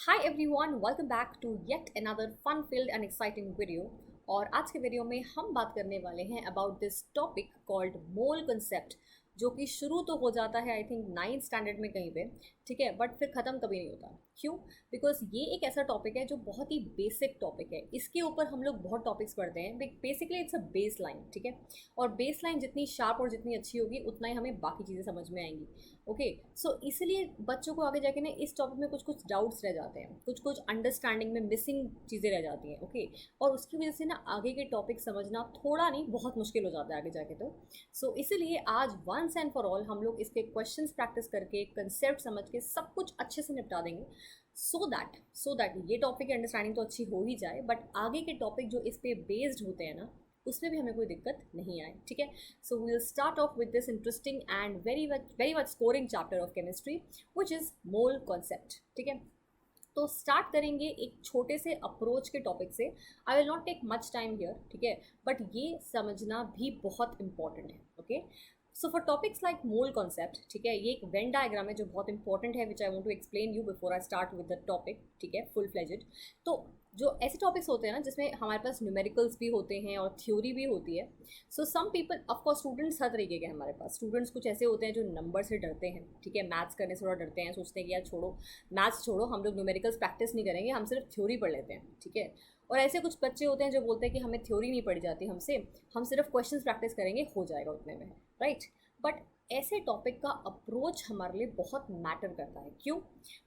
Hi everyone, welcome back to yet another fun-filled and exciting video. और आज के video में हम बात करने वाले हैं about this topic called mole concept, जो कि शुरू तो हो जाता है आई थिंक 9th स्टैंडर्ड में कहीं पे, ठीक है, बट फिर ख़त्म कभी नहीं होता। क्यों? बिकॉज ये एक ऐसा टॉपिक है जो बहुत ही बेसिक टॉपिक है। इसके ऊपर हम लोग बहुत टॉपिक्स पढ़ते हैं। Basically it's a base line, ठीक है। और बेस लाइन जितनी शार्प और जितनी अच्छी होगी उतना ही हमें बाकी चीज़ें समझ में आएंगी। ओके, सो इसलिए बच्चों को आगे जाके ना इस टॉपिक में कुछ कुछ डाउट्स रह जाते हैं, कुछ कुछ अंडरस्टैंडिंग में मिसिंग चीज़ें रह जाती हैं। ओके, और उसकी वजह से ना आगे के टॉपिक समझना थोड़ा नहीं बहुत मुश्किल हो जाता है आगे जाके। तो इसीलिए आज वंस एंड फॉर ऑल हम लोग इसके क्वेश्चंस प्रैक्टिस करके कंसेप्ट समझ के सब कुछ अच्छे से निपटा देंगे, सो दैट ये टॉपिक की अंडरस्टैंडिंग तो अच्छी हो ही जाए, बट आगे के टॉपिक जो इस पे बेस्ड होते हैं ना उसमें भी हमें कोई दिक्कत नहीं आए, ठीक है। So we will start off with this interesting and very much scoring chapter of chemistry which is mole concept, ठीक है। तो स्टार्ट करेंगे एक छोटे से अप्रोच के टॉपिक से। I will not take much time here, ठीक है, बट ये समझना भी बहुत इंपॉर्टेंट है। Okay, so for topics like mole concept, ठीक है, ये एक वेन डायग्राम है जो बहुत इंपॉर्टेंट है, which I want to explain you before I start with the topic, ठीक है, फुल फ्लेजेड। तो जो ऐसे टॉपिक्स होते हैं ना जिसमें हमारे पास न्यूमेरिकल्स भी होते हैं और थ्योरी भी होती है। सो सम पीपल, ऑफकोर्स स्टूडेंट्स हर तरीके के हैं हमारे पास। स्टूडेंट्स कुछ ऐसे होते हैं जो नंबर से डरते हैं, ठीक है, मैथ्स करने से थोड़ा डरते हैं, सोचते हैं कि यार छोड़ो मैथ्स छोड़ो, हम लोग न्यूमेरिकल्स प्रैक्टिस नहीं करेंगे, हम सिर्फ थ्योरी पढ़ लेते हैं, ठीक है। और ऐसे कुछ बच्चे होते हैं जो बोलते हैं कि हमें थ्योरी नहीं पढ़ी जाती हमसे, हम सिर्फ क्वेश्चंस प्रैक्टिस करेंगे हो जाएगा उतने में, राइट। बट ऐसे टॉपिक का अप्रोच हमारे लिए बहुत मैटर करता है। क्यों?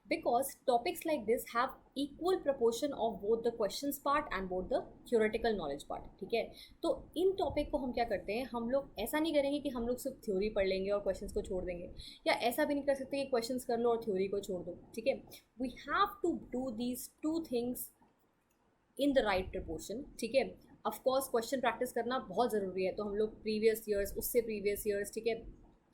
Because topics like this have equal proportion of both the questions part and both the theoretical knowledge part, ठीक है। तो इन टॉपिक को हम क्या करते हैं, हम लोग ऐसा नहीं करेंगे कि हम लोग सिर्फ थ्योरी पढ़ लेंगे और क्वेश्चंस को छोड़ देंगे, या ऐसा भी नहीं कर सकते कि क्वेश्चंस कर लो और थ्योरी को छोड़ दो, ठीक है। We have to do these two things in the right proportion, ठीक है। ऑफकोर्स क्वेश्चन प्रैक्टिस करना बहुत ज़रूरी है, तो हम लोग प्रीवियस ईयर्स, उससे प्रीवियस ईयर्स, ठीक है,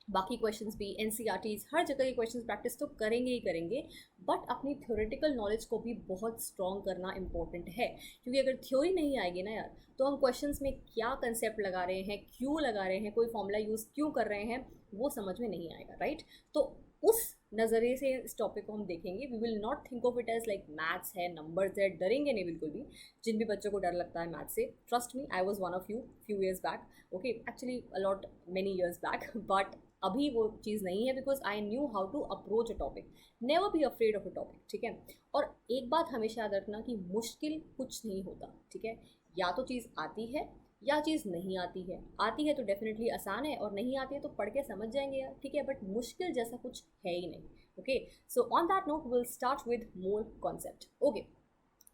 बाकी क्वेश्चंस भी, एनसीईआरटीज, हर जगह के क्वेश्चंस प्रैक्टिस तो करेंगे ही करेंगे, बट अपनी थ्योरेटिकल नॉलेज को भी बहुत स्ट्रॉन्ग करना इंपॉर्टेंट है। क्योंकि अगर थ्योरी नहीं आएगी ना यार, तो हम क्वेश्चंस में क्या कंसेप्ट लगा रहे हैं, क्यों लगा रहे हैं, कोई फॉर्मूला यूज़ क्यों कर रहे हैं, वो समझ में नहीं आएगा, राइट। तो उस नज़रिए से इस टॉपिक को हम देखेंगे। We will not think of it as like maths है, नंबर्स है, डरेंगे नहीं बिल्कुल भी। जिन भी बच्चों को डर लगता है मैथ्स से, trust me, I was one of you few years back, okay, actually a lot many years back, but अभी वो चीज़ नहीं है, because I knew how to approach a topic. Never be afraid of a topic, ठीक है। और एक बात हमेशा याद रखना कि मुश्किल कुछ नहीं होता, ठीक है। या तो चीज़ आती है या चीज़ नहीं आती है। आती है तो डेफिनेटली आसान है, और नहीं आती है तो पढ़ के समझ जाएंगे यार, ठीक है, बट मुश्किल जैसा कुछ है ही नहीं। Okay, so on that note will start with mole concept. Okay,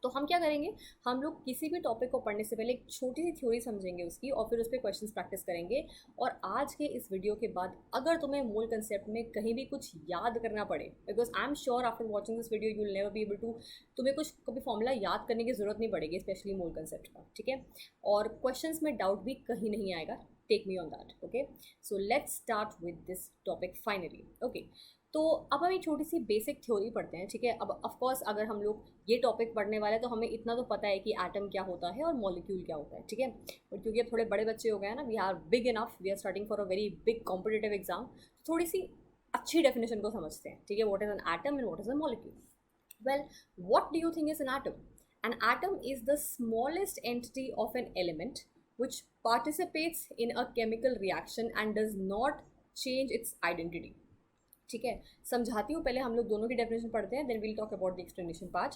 तो हम क्या करेंगे, हम लोग किसी भी टॉपिक को पढ़ने से पहले एक छोटी सी थ्योरी समझेंगे उसकी, और फिर उस पर क्वेश्चंस प्रैक्टिस करेंगे। और आज के इस वीडियो के बाद अगर तुम्हें मोल कंसेप्ट में कहीं भी कुछ याद करना पड़े, because I am sure after watching this video you will never be able to, तुम्हें कुछ कभी फॉर्मूला याद करने की जरूरत नहीं पड़ेगी, स्पेशली मोल कंसेप्ट का, ठीक है। और क्वेश्चंस में डाउट भी कहीं नहीं आएगा, take me on that. Okay, so let's start with this topic finally. Okay, तो अब हम एक छोटी सी बेसिक थ्योरी पढ़ते हैं, ठीक है। अब ऑफ कोर्स अगर हम लोग ये टॉपिक पढ़ने वाले हैं तो हमें इतना तो पता है कि एटम क्या होता है और मॉलिक्यूल क्या होता है, ठीक है। और क्योंकि अब थोड़े बड़े बच्चे हो गए हैं ना, we are big enough, we are starting for a very big competitive exam, थोड़ी सी अच्छी डेफिनेशन को समझते हैं, ठीक है। What is an atom and what is a molecule? Well, what do you think is an atom? An atom is the smallest entity of an element which participates in a chemical reaction and does not change its identity, ठीक है। समझाती हूँ, पहले हम लोग दोनों की definition पढ़ते हैं, then we'll talk about the explanation part.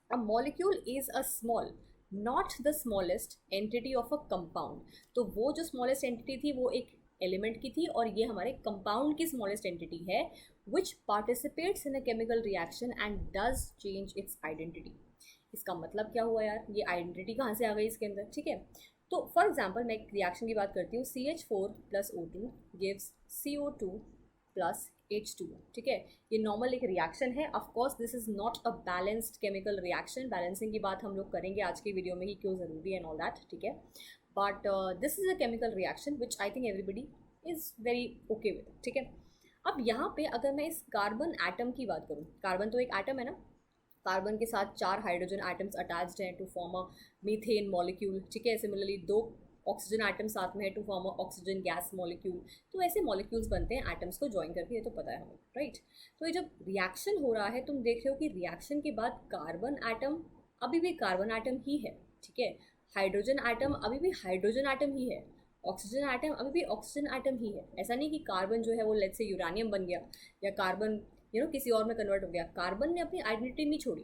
A molecule is a small, not the smallest entity of a compound. तो वो जो स्मॉलेस्ट एंटिटी थी वो एक एलिमेंट की थी, और ये हमारे कंपाउंड की स्मॉलेस्ट एंटिटी है, which participates in a chemical reaction and does change its identity. इसका मतलब क्या हुआ यार, ये आइडेंटिटी कहाँ से आ गई इसके अंदर, ठीक है। तो फॉर एग्जाम्पल मैं एक रिएक्शन की बात करती हूँ, CH4 plus O2 gives CO2 plus H2, ठीक है। ये नॉर्मल एक रिएक्शन है। Of course this is not a balanced chemical reaction, balancing की बात हम लोग करेंगे आज की वीडियो में कि क्यों ज़रूरी है एंड ऑल दैट, ठीक है। But this is a chemical reaction which I think everybody is very okay with, ठीक है। अब यहाँ पे अगर मैं इस कार्बन एटम की बात करूँ, कार्बन तो एक एटम है ना, कार्बन के साथ 4 हाइड्रोजन एटम्स अटैच्ड हैं to form a methane molecule, ठीक है। सिमिलरली 2 ऑक्सीजन एटम साथ में है to form oxygen gas molecule, तो ऐसे मॉलिक्यूल्स बनते हैं एटम्स को ज्वाइन करके, ये तो पता है हमें, राइट। तो ये जब रिएक्शन हो रहा है तुम देख रहे हो कि रिएक्शन के बाद कार्बन एटम अभी भी कार्बन एटम ही है, ठीक है, हाइड्रोजन एटम अभी भी हाइड्रोजन एटम ही है, ऑक्सीजन एटम अभी भी ऑक्सीजन एटम ही है। ऐसा नहीं कि कार्बन जो है वो लेट्स से यूरानियम बन गया या कार्बन किसी और में कन्वर्ट हो गया। कार्बन ने अपनी आइडेंटिटी नहीं छोड़ी,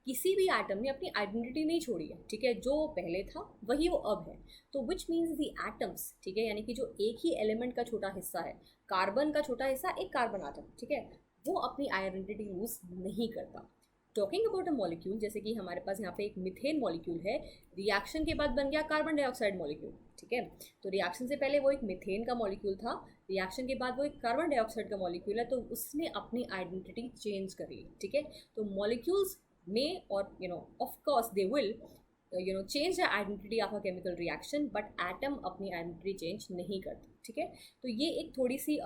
किसी भी एटम ने अपनी आइडेंटिटी नहीं छोड़ी है, ठीक है, जो पहले था वही वो अब है। तो विच मीन्स दी एटम्स, ठीक है, यानी कि जो एक ही एलिमेंट का छोटा हिस्सा है, कार्बन का छोटा हिस्सा एक कार्बन एटम, ठीक है, वो अपनी आइडेंटिटी लूज नहीं करता। टॉकिंग अबाउट अ मॉलिक्यूल, जैसे कि हमारे पास यहाँ पे एक मिथेन मॉलिक्यूल है, रिएक्शन के बाद बन गया कार्बन डाइऑक्साइड मॉलिक्यूल, ठीक है। तो रिएक्शन से पहले वो एक मिथेन का मॉलिक्यूल था, रिएक्शन के बाद वो एक कार्बन डाइऑक्साइड का मॉलिक्यूल है, तो उसने अपनी आइडेंटिटी चेंज कर ली, ठीक है। तो मॉलिक्यूल्स में और of course they will change the identity of a chemical reaction, but atom अपनी आइडेंटिटी चेंज नहीं करता, ठीक है। तो ये एक थोड़ी सी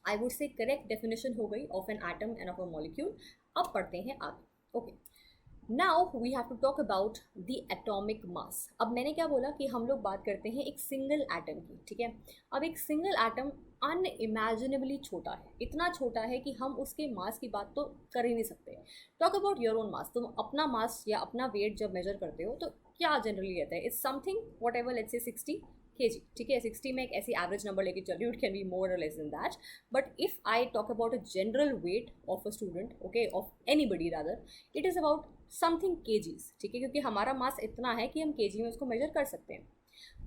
I would say correct definition हो गई of an atom and of a molecule. अब पढ़ते हैं आगे। Okay, now we have to talk about the atomic mass. अब मैंने क्या बोला कि हम लोग बात करते हैं एक सिंगल एटम की, ठीक है। अब एक सिंगल एटम अनइमेजिनेबली छोटा है, इतना छोटा है कि हम उसके मास की बात तो कर ही नहीं सकते। टॉक अबाउट योर ओन मास, तुम अपना मास या अपना वेट जब मेजर करते हो तो क्या जनरली रहता है, it's something what ever, let's say 60 kg, ठीक है। 60 में एक ऐसी एवरेज नंबर लेके चल रही हूँ, इट कैन बी मोर और less than that, but if I talk about a general weight of a student, okay, of anybody rather, it is about something kgs, ठीक है, क्योंकि हमारा मास इतना है कि हम kg में उसको मेजर कर सकते हैं।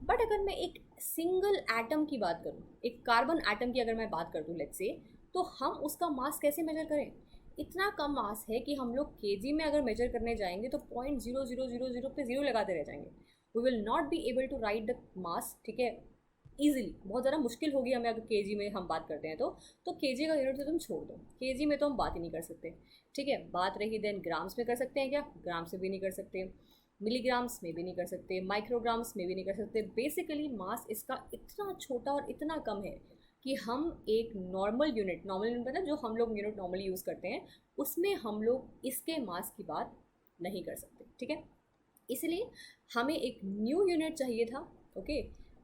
बट अगर मैं एक सिंगल एटम की बात करूँ, एक कार्बन एटम की अगर मैं बात कर दूँ लेट्स से, तो हम उसका मास कैसे मेजर करें? इतना कम मास है कि हम लोग केजी में अगर मेजर करने जाएंगे तो 0.0000 पे जीरो लगाते रह जाएंगे। We will not be able to write the mass, ठीक है, ईजिली। बहुत ज़्यादा मुश्किल होगी हमें अगर केजी में हम बात करते हैं तो केजी का यूनिट तो तुम छोड़ दो, केजी में तो हम बात ही नहीं कर सकते, ठीक है। बात रही देन ग्राम्स में कर सकते हैं क्या? ग्राम से भी नहीं कर सकते, मिलीग्राम्स में भी नहीं कर सकते, माइक्रोग्राम्स में भी नहीं कर सकते। बेसिकली मास इसका इतना छोटा और इतना कम है कि हम एक नॉर्मल यूनिट मतलब जो हम लोग यूनिट नॉर्मली यूज़ करते हैं उसमें हम लोग इसके मास की बात नहीं कर सकते, ठीक है। इसलिए हमें एक न्यू यूनिट चाहिए था, okay,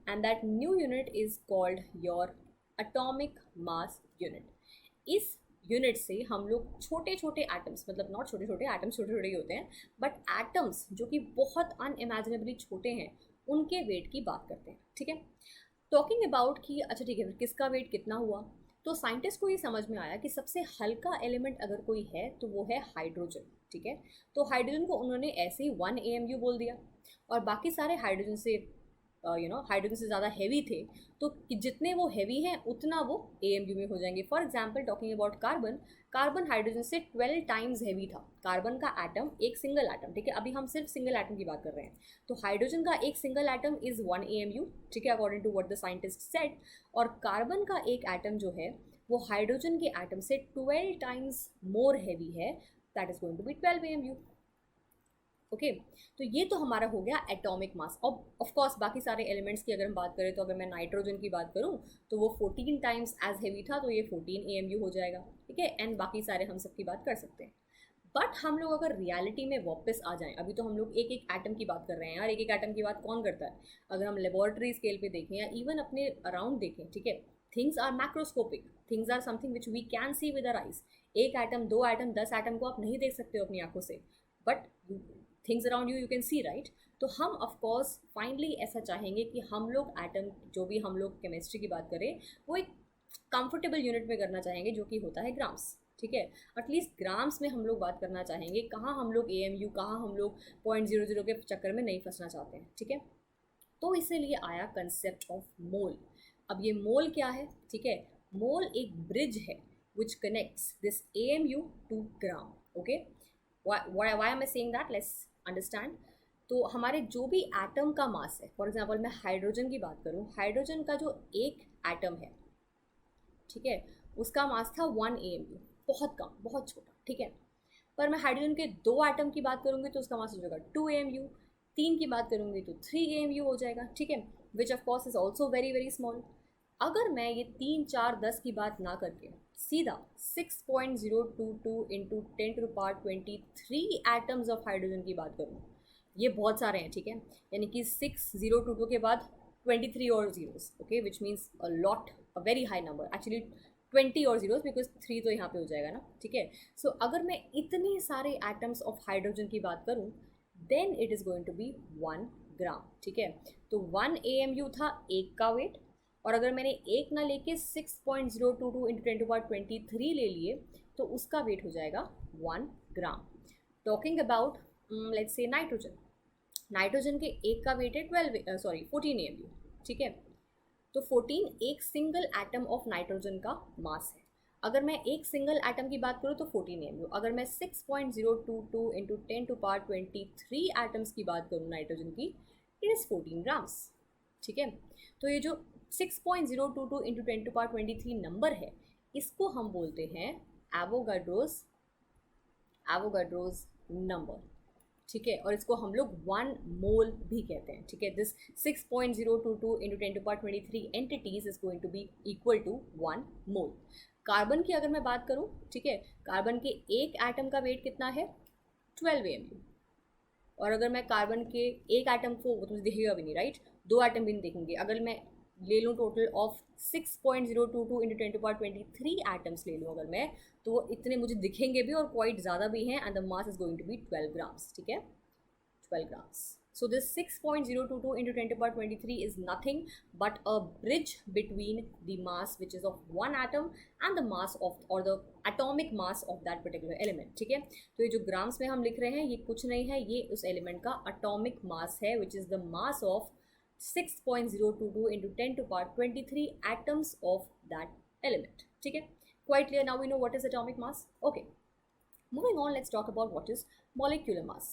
and that new unit is called your atomic mass unit. इस यूनिट से हम लोग छोटे छोटे एटम्स, मतलब नॉट छोटे छोटे एटम्स, छोटे छोटे ही होते हैं, बट एटम्स जो कि बहुत अनइमेजिनेबली छोटे हैं उनके वेट की बात करते हैं, ठीक है। टॉकिंग अबाउट कि अच्छा ठीक है किसका वेट कितना हुआ, तो साइंटिस्ट को ये समझ में आया कि सबसे हल्का एलिमेंट अगर कोई है तो वो है हाइड्रोजन, ठीक है। तो हाइड्रोजन को उन्होंने ऐसे ही 1 AMU बोल दिया, और बाकी सारे हाइड्रोजन से हाइड्रोजन से ज़्यादा हैवी थे, तो जितने वो हैवी हैं उतना वो AMU में हो जाएंगे। For example talking about carbon, carbon hydrogen से 12 टाइम्स हैवी था। कार्बन का एटम एक सिंगल एटम, ठीक है, अभी हम सिर्फ सिंगल एटम की बात कर रहे हैं, तो हाइड्रोजन का एक सिंगल एटम इज़ 1 AMU, ठीक है, according to what the scientist said. और कार्बन का एक एटम जो है वो हाइड्रोजन के एटम से 12 टाइम्स मोर हैवी है, that is going to be 12 AMU, okay. तो ये तो हमारा हो गया एटॉमिक मास। और ऑफ कोर्स बाकी सारे एलिमेंट्स की अगर हम बात करें, तो अगर मैं नाइट्रोजन की बात करूँ तो वो 14 टाइम्स एज हैवी था, तो ये 14 AMU हो जाएगा, ठीक है, एंड बाकी सारे हम सब की बात कर सकते हैं। बट हम लोग अगर रियलिटी में वापस आ जाएं, अभी तो हम लोग एक एक एटम की बात कर रहे हैं यार, एक एक एटम की बात कौन करता है? अगर हम लेबोरेटरी स्केल पे देखें या इवन अपने अराउंड देखें, ठीक है, things are macroscopic, things are something which we can see with our eyes. एक एटम, 2 एटम, 10 एटम को आप नहीं देख सकते हो अपनी आंखों से, but things around you can see, right. तो हम ऑफकोर्स फाइनली ऐसा चाहेंगे कि हम लोग एटम, जो भी हम लोग केमिस्ट्री की बात करें, वो एक कंफर्टेबल यूनिट में करना चाहेंगे, जो कि होता है ग्राम्स, ठीक है। एटलीस्ट ग्राम्स में हम लोग बात करना चाहेंगे, कहाँ हम लोग AMU, कहाँ हम लोग 0.00 के चक्कर में नहीं फंसना चाहते हैं, ठीक है। तो इसीलिए आया कंसेप्ट ऑफ मोल। अब ये मोल क्या है, ठीक है, मोल एक ब्रिज है which connects this AMU to gram, okay. Why am I saying that, let's understand. तो हमारे जो भी एटम का मास है, फॉर एग्जाम्पल मैं हाइड्रोजन की बात करूँ, हाइड्रोजन का जो एक एटम है, ठीक है, उसका मास था 1 AMU, बहुत कम, बहुत छोटा, ठीक है। पर मैं हाइड्रोजन के 2 एटम की बात करूँगी तो उसका मास हो जाएगा 2 AMU, 3 की बात करूँगी तो 3 AMU हो जाएगा, ठीक है, which of course is also very very small. अगर मैं ये 3, 4, 10 की बात ना करके सीधा 6.022 इंटू 10⁻23 एटम्स ऑफ हाइड्रोजन की बात करूँ, ये बहुत सारे हैं, ठीक है, यानी कि 6022 के बाद 23 और zeros, okay, which means a lot, a very high number, actually 20 और जीरोस, बिकॉज 3 तो यहाँ पे हो जाएगा ना, ठीक है। सो अगर मैं इतने सारे एटम्स ऑफ हाइड्रोजन की बात करूँ then it is going to be 1 gram, ठीक है। तो 1 AMU था एक का वेट, और अगर मैंने एक ना लेके 6.022 इंटू 10⁻23 ले लिए तो उसका वेट हो जाएगा 1 gram. Talking about let's say nitrogen, nitrogen के एक का वेट है 14 AMU, ठीक है। तो 14 एक सिंगल एटम ऑफ नाइट्रोजन का मास है। अगर मैं एक सिंगल एटम की बात करूँ तो 14 AMU, अगर मैं 6.022 इंटू 10⁻23 एटम्स की बात करूँ नाइट्रोजन की, इट इज़ 14 ग्राम्स, ठीक है। तो ये जो 6.022 इंटू 10⁻23 नंबर है, इसको हम बोलते हैं एवोगाड्रोज नंबर, ठीक है। और इसको हम लोग 1 मोल भी कहते हैं, ठीक है। This 6.022 into 10⁻23 entities is going to be equal to 1 mole. Carbon की अगर मैं बात करूं, ठीक है, कार्बन के एक एटम का वेट कितना है 12 AMU, और अगर मैं कार्बन के एक एटम को, वो तो मुझे दिखेगा भी नहीं, राइट, दो एटम भी नहीं देखेंगे, अगर मैं ले लूँ टोटल ऑफ 6.022 इंटू 10⁻23 एटम्स ले लूँ अगर मैं, तो वो इतने मुझे दिखेंगे भी और क्वाइट ज़्यादा भी हैं, and the mass is going to be 12 grams, ठीक है, 12 grams. So this 6.022 into 10⁻23 is nothing but a bridge between the mass which is of one atom and the mass of, or the atomic mass of that particular element, ठीक है। तो ये जो grams में हम लिख रहे हैं ये कुछ नहीं है, ये उस एलिमेंट का अटोमिक मास है, which is the mass of 6.022 into 10⁻23 atoms of that element, ठीक है। Quite clear now, we know what is atomic mass. Okay, moving on, let's talk about what is molecular mass.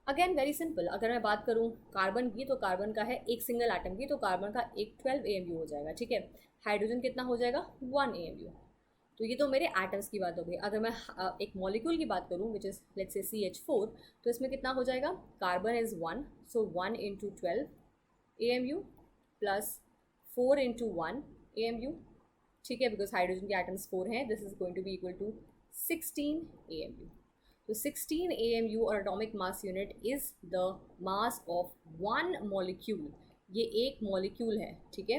Again very simple, अगर मैं बात करूँ carbon की, तो carbon का है एक सिंगल एटम की, तो कार्बन का एक 12 AMU हो जाएगा, ठीक है। हाइड्रोजन कितना हो जाएगा 1 AMU। तो ये तो मेरे एटम्स की बात हो गई। अगर मैं एक मॉलिक्यूल की बात करूँ which is let's say CH4, तो इसमें कितना हो जाएगा, carbon is 1, so 1 into 12 AMU plus 4 into 1 AMU, ठीक है, बिकॉज हाइड्रोजन के एटम्स 4 हैं, this is going to be equal to 16 AMU। तो 16 AMU और atomic mass unit is the mass of one molecule, ये एक मॉलिक्यूल है, ठीक है,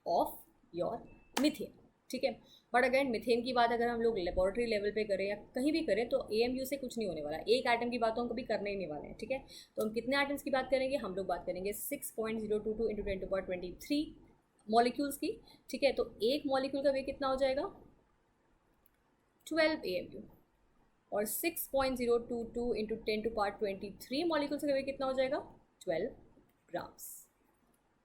ऑफ योर मीथेन, ठीक है। बट अगेन मिथेन की बात अगर हम लोग लेबोरेटरी लेवल पे करें या कहीं भी करें तो AMU से कुछ नहीं होने वाला, एक एटम की बात तो हम कभी करने ही नहीं वाले हैं, ठीक है। तो हम कितने एटम्स की बात करेंगे, हम लोग बात करेंगे 6.022 इंटू 10⁻23 मॉलिक्यूल्स की, ठीक है। तो एक मॉलिक्यूल का वेट कितना हो जाएगा 12 AMU, और 6.022 इंटू 10⁻23 मॉलिक्यूल्स का वेट कितना हो जाएगा 12 grams.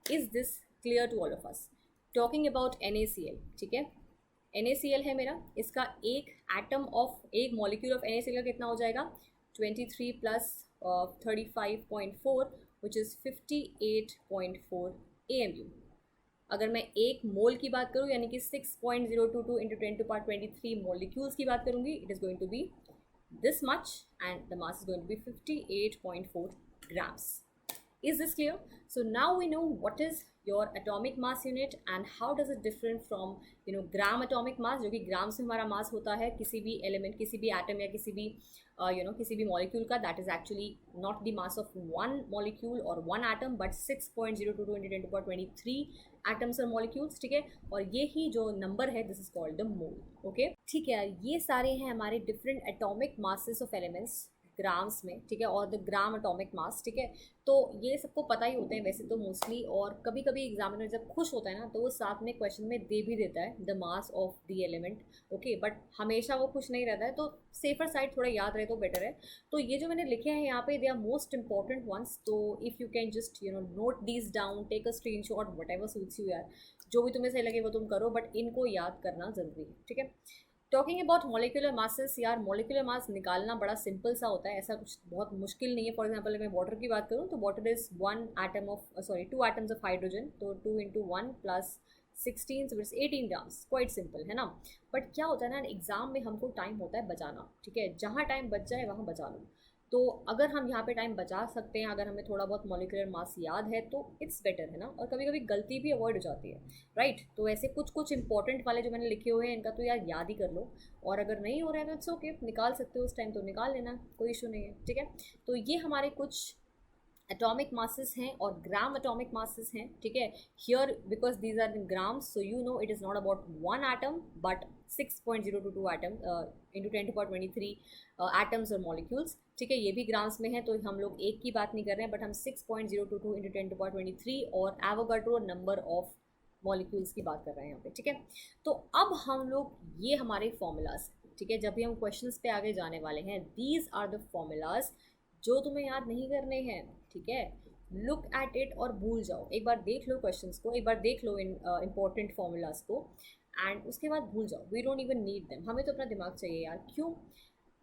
Is this clear to all of us? Talking about NaCl, ठीक है, NaCl है मेरा, इसका एक एटम ऑफ, एक मॉलिक्यूल ऑफ NaCl का कितना हो जाएगा 23 प्लस 35.4 विच इज़ 58.4 AMU। अगर मैं एक मोल की बात करूँ यानी कि 6.022 इंटू 10⁻23 मॉलिक्यूल्स की बात करूँगी, it is going to be this much and the mass is going to be 58.4 grams. Is this clear? So now we know what is your atomic mass unit and how does it different from gram atomic mass, जो कि ग्राम से हमारा मास होता है किसी भी element, किसी भी एटम या किसी भी किसी भी मॉलिक्यूल का, that is actually not the mass of one molecule और one atom but 6.022 into 10⁻23 atoms और मॉलिक्यूल्स, ठीक है। और ये ही जो नंबर है this is called the mole, okay, ठीक है। ये सारे हैं हमारे different atomic masses of elements grams में, ठीक है, और द ग्राम एटॉमिक मास, ठीक है। तो ये सबको पता ही होते हैं वैसे तो मोस्टली, और कभी कभी एग्जामिनर जब खुश होता है ना तो वो साथ में क्वेश्चन में दे भी देता है the mass of the element, okay, but हमेशा वो खुश नहीं रहता है, तो सेफर साइड थोड़ा याद रहे तो बेटर है। तो ये जो मैंने लिखे हैं यहाँ पे they are most important ones, तो if you can just note these down, take a screenshot, whatever suits you यार, जो भी तुम्हें सही लगे वो तुम करो, बट इनको याद करना ज़रूरी है, ठीक है। टॉकिंग अबाउट मॉलिक्यूलर मासेस, यार मॉलिक्यूलर मास निकालना बड़ा सिंपल सा होता है, ऐसा कुछ बहुत मुश्किल नहीं है। फॉर एग्जांपल मैं वाटर की बात करूँ तो water is 2 atoms of hydrogen, तो 2 into 1 plus 16 so it's 18 grams, quite simple है ना। बट क्या होता है ना, एग्जाम में हमको टाइम होता है बचाना, ठीक है, जहाँ टाइम बच जाए वहाँ बचा लो। तो अगर हम यहाँ पे टाइम बचा सकते हैं, अगर हमें थोड़ा बहुत मॉलिक्यूलर मास याद है तो इट्स बेटर है ना, और कभी कभी गलती भी अवॉइड हो जाती है, राइट। तो ऐसे कुछ कुछ इंपॉर्टेंट वाले जो मैंने लिखे हुए हैं इनका तो यार याद ही कर लो, और अगर नहीं हो रहा है तो इट्स ओके, निकाल सकते हो उस टाइम तो निकाल लेना, कोई इशू नहीं है, ठीक है। तो ये हमारे कुछ एटॉमिक मासेस हैं और ग्राम एटॉमिक मासेस हैं, ठीक है। Here because these are in grams, so you know it is not about one atom but 6.022 atom into 10⁻23 atoms और मॉलिक्यूल्स, ठीक है। ये भी ग्राम्स में है, तो हम लोग एक की बात नहीं कर रहे हैं, बट हम 6.022 इंटू 10⁻23 और एवोगाड्रो नंबर ऑफ मॉलिक्यूल्स की बात कर रहे हैं यहाँ पे, ठीक है। तो अब हम लोग ये हमारे फॉर्मूलाज, ठीक है, जब भी हम क्वेश्चंस पे आगे जाने वाले हैं, दीज आर द फॉर्मूलाज जो तुम्हें याद नहीं करने हैं, ठीक है। लुक एट इट और भूल जाओ, एक बार देख लो क्वेश्चंस को, एक बार देख लो इन इंपॉर्टेंट फॉर्मूलाज को, एंड उसके बाद भूल जाओ। We don't even need them, हमें तो अपना दिमाग चाहिए यार। क्यों?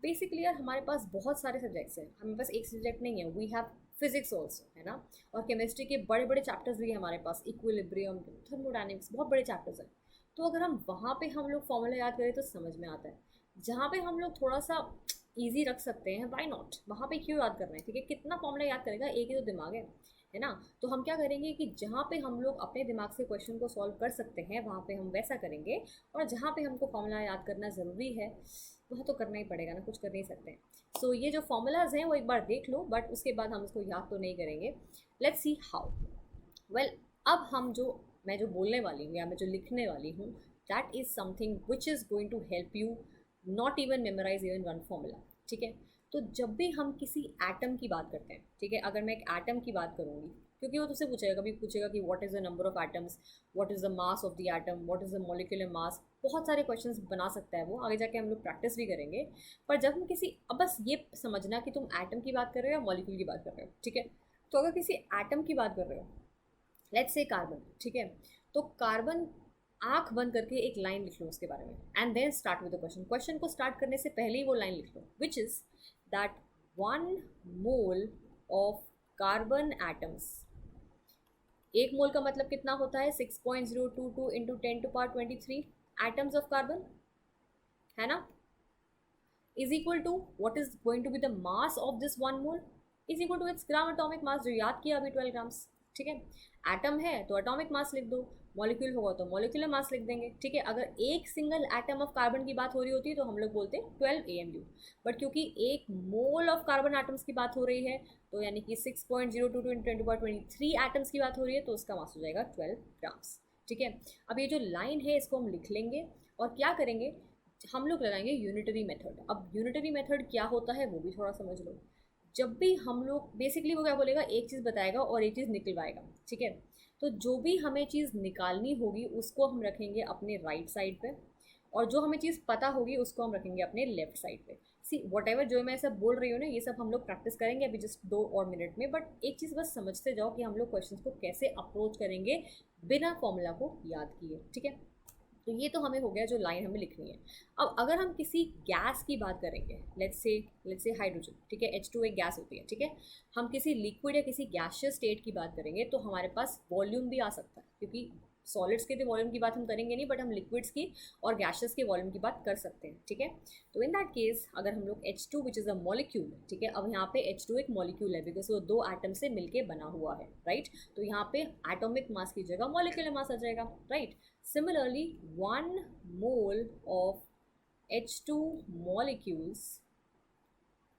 बेसिकली यार हमारे पास बहुत सारे सब्जेक्ट्स हैं, हमें पास एक सब्जेक्ट नहीं है। वी हैव फिजिक्स ऑल्सो, है ना, और केमिस्ट्री के बड़े बड़े चैप्टर्स भी हैं हमारे पास, इक्विलिब्रियम, थर्मोडाइनमिक्स, बहुत बड़े चैप्टर्स हैं। तो अगर हम वहाँ पे हम लोग फॉर्मूला याद करें तो समझ में आता है। जहाँ पे हम लोग थोड़ा सा ईजी रख सकते हैं, वाई नॉट, वहाँ पे क्यों याद करना है, ठीक है। कितना फॉर्मूला याद करेगा, एक ही तो दिमाग है ना। तो हम क्या करेंगे कि जहाँ पे हम लोग अपने दिमाग से क्वेश्चन को सॉल्व कर सकते हैं वहाँ पे हम वैसा करेंगे, और जहाँ पे हमको फॉर्मूला याद करना ज़रूरी है वह तो करना ही पड़ेगा ना, कुछ कर नहीं सकते हैं। सो ये जो फॉर्मूलाज हैं वो एक बार देख लो, बट उसके बाद हम उसको याद तो नहीं करेंगे। Let's see how. वेल, अब हम जो मैं जो बोलने वाली हूँ या मैं जो लिखने वाली हूँ, that is something which is going to help you not even memorise even one formula, ठीक है। तो जब भी हम किसी एटम की बात करते हैं, ठीक है, अगर मैं एक एटम की बात करूँगी, क्योंकि वो तुझसे पूछेगा, कभी पूछेगा कि what is the number of atoms, what is the mass of the atom, what is the molecular मास, बहुत सारे क्वेश्चंस बना सकता है वो, आगे जाके हम लोग प्रैक्टिस भी करेंगे। पर जब हम किसी, अब बस ये समझना कि तुम एटम की बात कर रहे हो या मॉलिक्यूल की बात कर रहे हो, ठीक है। तो अगर किसी एटम की बात कर रहे हो, लेट्स से कार्बन, ठीक है, तो कार्बन, आंख बंद करके एक लाइन लिख लो उसके बारे में, and then start with the question. Question को स्टार्ट करने से पहले ही वो लाइन लिख लो, which is that 1 mole of carbon atoms, एक मोल का मतलब कितना होता है, 6.022 इंटू 10⁻23 एटम्स ऑफ कार्बन, है ना, is equal to what is going to be the mass of this 1 mole, is equal to its gram atomic mass, जो याद किया अभी 12 ग्राम्स, ठीक है। एटम है तो एटॉमिक मास लिख दो, मॉलिक्यूल होगा तो मॉलिक्यूलर मास लिख देंगे, ठीक है। अगर एक सिंगल एटम ऑफ कार्बन की बात हो रही होती है तो हम लोग बोलते हैं 12 AMU, बट क्योंकि एक मोल ऑफ कार्बन एटम्स की बात हो रही है, तो यानी कि 6.022 इंटू 10⁻23 एटम्स की बात हो रही है, तो उसका मास हो जाएगा 12 ग्राम्स, ठीक है। अब ये जो लाइन है इसको हम लिख लेंगे, और क्या करेंगे, हम लोग लगाएंगे यूनिटरी मेथड। अब यूनिटरी मेथड क्या होता है वो भी थोड़ा समझ लो। जब भी हम लोग, बेसिकली वो क्या बोलेगा, एक चीज़ बताएगा और एक चीज़ निकलवाएगा, ठीक है। तो जो भी हमें चीज़ निकालनी होगी उसको हम रखेंगे अपने राइट साइड पे, और जो हमें चीज़ पता होगी उसको हम रखेंगे अपने लेफ्ट साइड पे। सी वट एवर जो मैं सब बोल रही हूँ ना, ये सब हम लोग प्रैक्टिस करेंगे अभी जस्ट 2 और मिनट में, बट एक चीज़ बस समझते जाओ कि हम लोग क्वेश्चन को कैसे अप्रोच करेंगे बिना फॉर्मूला को याद किए, ठीक है। तो ये तो हमें हो गया जो लाइन हमें लिखनी है। अब अगर हम किसी गैस की बात करेंगे, लेट्स से हाइड्रोजन, ठीक है, H2 एक गैस होती है, ठीक है। हम किसी लिक्विड या किसी गैशियस स्टेट की बात करेंगे तो हमारे पास वॉल्यूम भी आ सकता है, क्योंकि सॉलिड्स के तो वॉल्यूम की बात हम करेंगे नहीं, बट हम लिक्विड्स की और गैशियस के वॉल्यूम की बात कर सकते हैं, ठीक है। तो इन दैट केस अगर हम लोग H2 which is a molecule, ठीक है, अब यहाँ पे H2 एक मॉलिक्यूल है बिकॉज वो 2 एटम से मिलके बना हुआ है, राइट। तो यहाँ पे एटॉमिक मास की जगह मॉलिक्यूलर मास आ जाएगा, right. Similarly, 1 mole of H2 molecules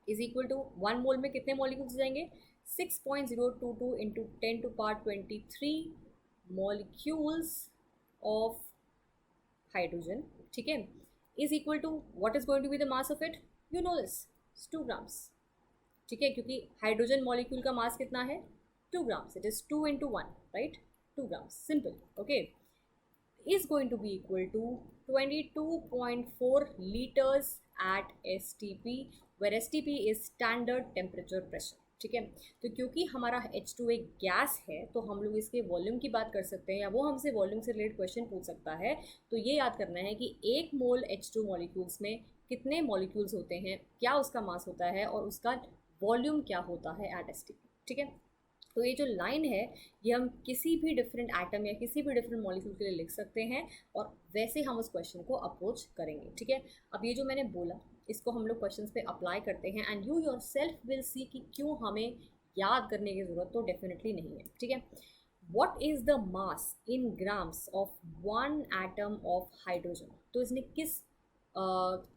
is equal to 1 mole में कितने molecules जाएंगे, 6.022 इंटू 10⁻23 molecules of hydrogen, ठीक है, is equal to what is going to be the mass of it, you know this, 2 grams, ठीक है, क्योंकि hydrogen molecule का मास कितना है, 2 grams, it is 2 into 1, right, 2 grams, simple, okay, is going to be equal to 22.4 liters at STP, where STP is standard temperature pressure, ठीक है। तो क्योंकि हमारा H2 एक गैस है तो हम लोग इसके वॉल्यूम की बात कर सकते हैं, या वो हमसे वॉल्यूम से रिलेटेड क्वेश्चन पूछ सकता है। तो ये याद करना है कि 1 मोल H2 मॉलिक्यूल्स में कितने मॉलिक्यूल्स होते हैं, क्या उसका मास होता है, और उसका वॉल्यूम क्या होता है एट STP, ठीक है। तो ये जो लाइन है ये हम किसी भी डिफरेंट एटम या किसी भी डिफरेंट मॉलिक्यूल के लिए लिख सकते हैं, और वैसे हम उस क्वेश्चन को अप्रोच करेंगे, ठीक है। अब ये जो मैंने बोला इसको हम लोग क्वेश्चंस पे अप्लाई करते हैं, and you your self will see कि क्यों हमें याद करने की ज़रूरत तो डेफिनेटली नहीं है, ठीक है। What is the mass in grams of 1 atom of hydrogen, तो इसने किस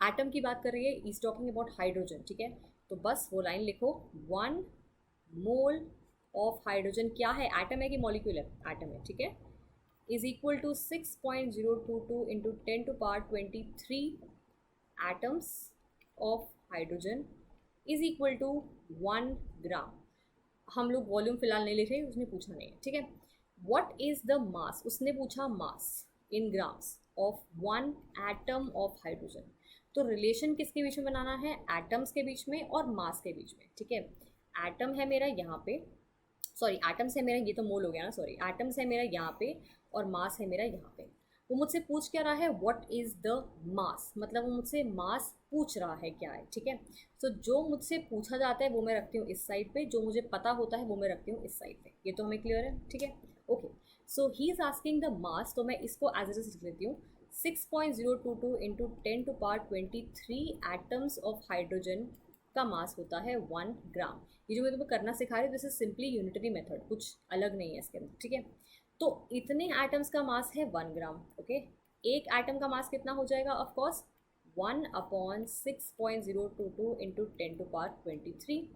एटम की बात कर रही है, इज टॉकिंग अबाउट हाइड्रोजन, ठीक है। तो बस वो लाइन लिखो, 1 मोल ऑफ हाइड्रोजन क्या है, एटम है कि मॉलिक्यूल है, एटम है, ठीक है, is equal to 6.022 into 10⁻23 atoms of hydrogen is equal to 1 gram. हम लोग वॉल्यूम फिलहाल नहीं लिख रहे, उसने पूछा नहीं है, ठीक है। व्हाट इज द मास, उसने पूछा mass in grams of 1 atom of hydrogen. तो रिलेशन किसके बीच में बनाना है, एटम्स के बीच में और मास के बीच में, ठीक है। एटम है मेरा यहाँ पे, सॉरी एटम्स है मेरा, ये तो मोल हो गया ना, सॉरी एटम्स है मेरा यहाँ पे और मास है मेरा यहाँ पे। वो मुझसे पूछ क्या रहा है, व्हाट इज़ द मास, मतलब वो मुझसे मास पूछ रहा है क्या है, ठीक है। सो जो मुझसे पूछा जाता है वो मैं रखती हूँ इस साइड पे, जो मुझे पता होता है वो मैं रखती हूँ इस साइड पे। ये तो हमें क्लियर है, ठीक है। Okay, so he is asking the mass, तो मैं इसको एज इट इज लिख लेती हूँ। 6.022 इंटू 10⁻23 एटम्स ऑफ हाइड्रोजन का मास होता है 1 ग्राम। ये जो मैं तुम्हें करना सिखा रही हूँ this is simply unitary method, कुछ अलग नहीं है इसके अंदर, ठीक है। तो इतने एटम्स का मास है 1 ग्राम, ओके। एक एटम का मास कितना हो जाएगा, of course 1/6.022 into 10⁻23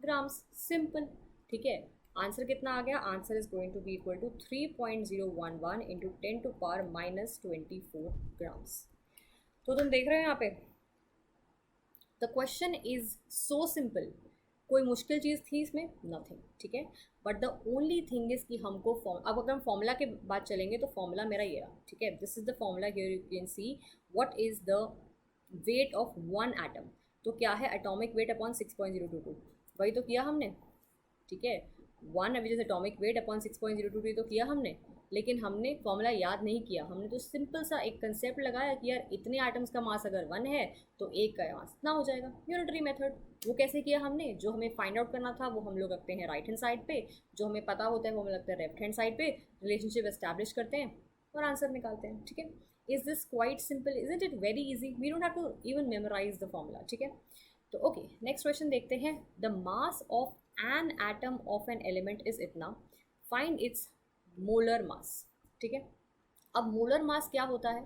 grams, simple, ठीक है। आंसर कितना आ गया, answer is going to be equal to 3.011 into 10⁻24 grams. तो तुम देख रहे हो यहाँ पे the question is so simple, कोई मुश्किल चीज़ थी इसमें, नथिंग, ठीक है। But the only thing is कि हमको अब अगर हम फॉर्मूला के बाद चलेंगे तो फॉर्मूला मेरा ये रहा, ठीक है। This is the formula, here you can see what is the weight of 1 atom. तो क्या है, एटॉमिक वेट अपॉन 6.022, वही तो किया हमने, ठीक है। 1 which is atomic weight upon 6.022 तो किया हमने, लेकिन हमने फॉर्मूला याद नहीं किया, हमने तो सिंपल सा एक कंसेप्ट लगाया कि यार इतने आइटम्स का मास अगर 1 है तो एक का मास इतना हो जाएगा, यूनिटरी मेथड। वो कैसे किया हमने, जो हमें फाइंड आउट करना था वो हम लोग रखते हैं राइट हैंड साइड पे, जो हमें पता होता है वो हमें लगता है लेफ्ट हैंड साइड पे, रिलेशनशिप एस्टैब्लिश करते हैं और आंसर निकालते हैं, ठीक है। Is this quite simple, is it very easy, we don't have to even memorise the formula, ठीक है। तो ओके, नेक्स्ट क्वेश्चन देखते हैं। The mass of an atom of an element is इतना, फाइंड इट्स मोलर मास, ठीक है। अब molar mass क्या होता है,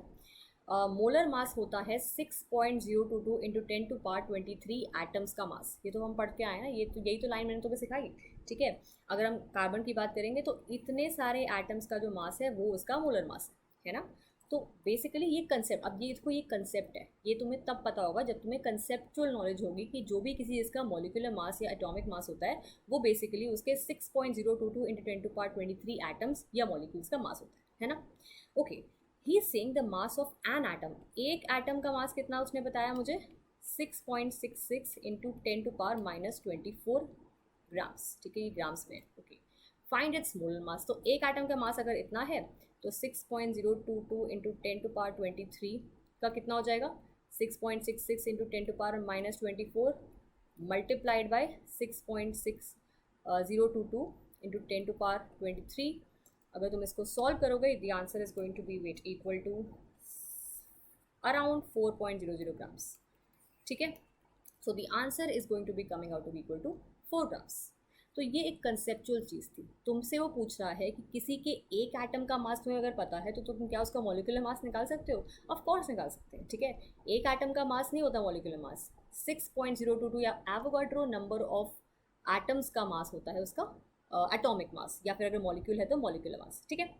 मोलर मास होता है 6.022 इंटू 10⁻23 एटम्स का मास। ये तो हम पढ़ के आए ना, ये तो यही तो लाइन मैंने तुम्हें सिखाई, ठीक है। अगर हम कार्बन की बात करेंगे तो इतने सारे एटम्स का जो मास है वो उसका मोलर मास है ना। तो बेसिकली ये कंसेप्ट, अब ये इसको ये कंसेप्ट है, ये तुम्हें तब पता होगा जब तुम्हें कंसेप्चुअल नॉलेज होगी कि जो भी किसी इसका मॉलिक्यूलर मास या एटॉमिक मास होता है वो बेसिकली उसके 6.022 इंटू 10⁻23 एटम्स या मॉलिक्यूल्स का मास होता है ना। Okay, he is saying the mass of an atom, एक एटम का मास कितना उसने बताया मुझे, 6.66 इंटू 10⁻24 ग्राम्स, ठीक है, ये ग्राम्स में, okay. Find its molar mass, तो एक एटम का मास अगर इतना है तो 6.022 इंटू 10⁻23 का कितना हो जाएगा, 6.66 इंटू 10⁻24 मल्टीप्लाइड बाई 6.6022 इंटू 10⁻23। अगर तुम इसको सॉल्व करोगे the answer is going to be weight equal to around 4.00 grams, ठीक है। So the answer is going to be coming out to be equal to 4 grams. तो ये एक कंसेप्चुअल चीज़ थी, तुमसे वो पूछ रहा है कि किसी के एक एटम का मास तुम्हें अगर पता है तो तुम क्या उसका मॉलिक्यूलर मास निकाल सकते हो, ऑफ कोर्स निकाल सकते हैं, ठीक है। एक एटम का मास नहीं होता मॉलिक्यूलर मास, 6.022 या एवोगाड्रो नंबर ऑफ एटम्स का मास होता है उसका एटॉमिक मास, या फिर अगर मॉलिक्यूल है तो मॉलिक्यूलर मास, ठीक है।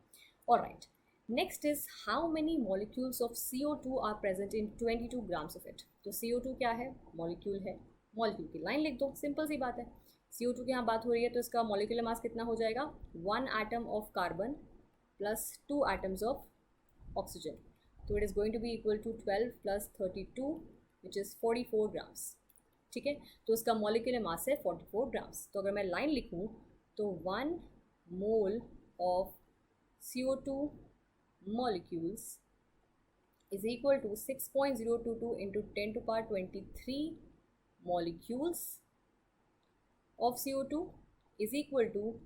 Alright, next is how many molecules of CO2 are present in 22 grams of it. तो CO2 क्या है, मॉलिक्यूल है, मॉलिक्यूल की लाइन लिख दो, सिंपल सी बात है। CO2 की यहाँ बात हो रही है तो इसका मॉलिक्यूलर मास कितना हो जाएगा, 1 atom of carbon plus 2 atoms of oxygen, तो it is going to be equal to 12 plus 32 which is 44 grams, ठीक है। तो इसका मॉलिक्यूलर मास है 44 ग्राम्स। तो अगर मैं लाइन लिखूँ तो 1 mole of CO2 molecules is equal to 6.022 into 10⁻23 molecules of CO2 is equal to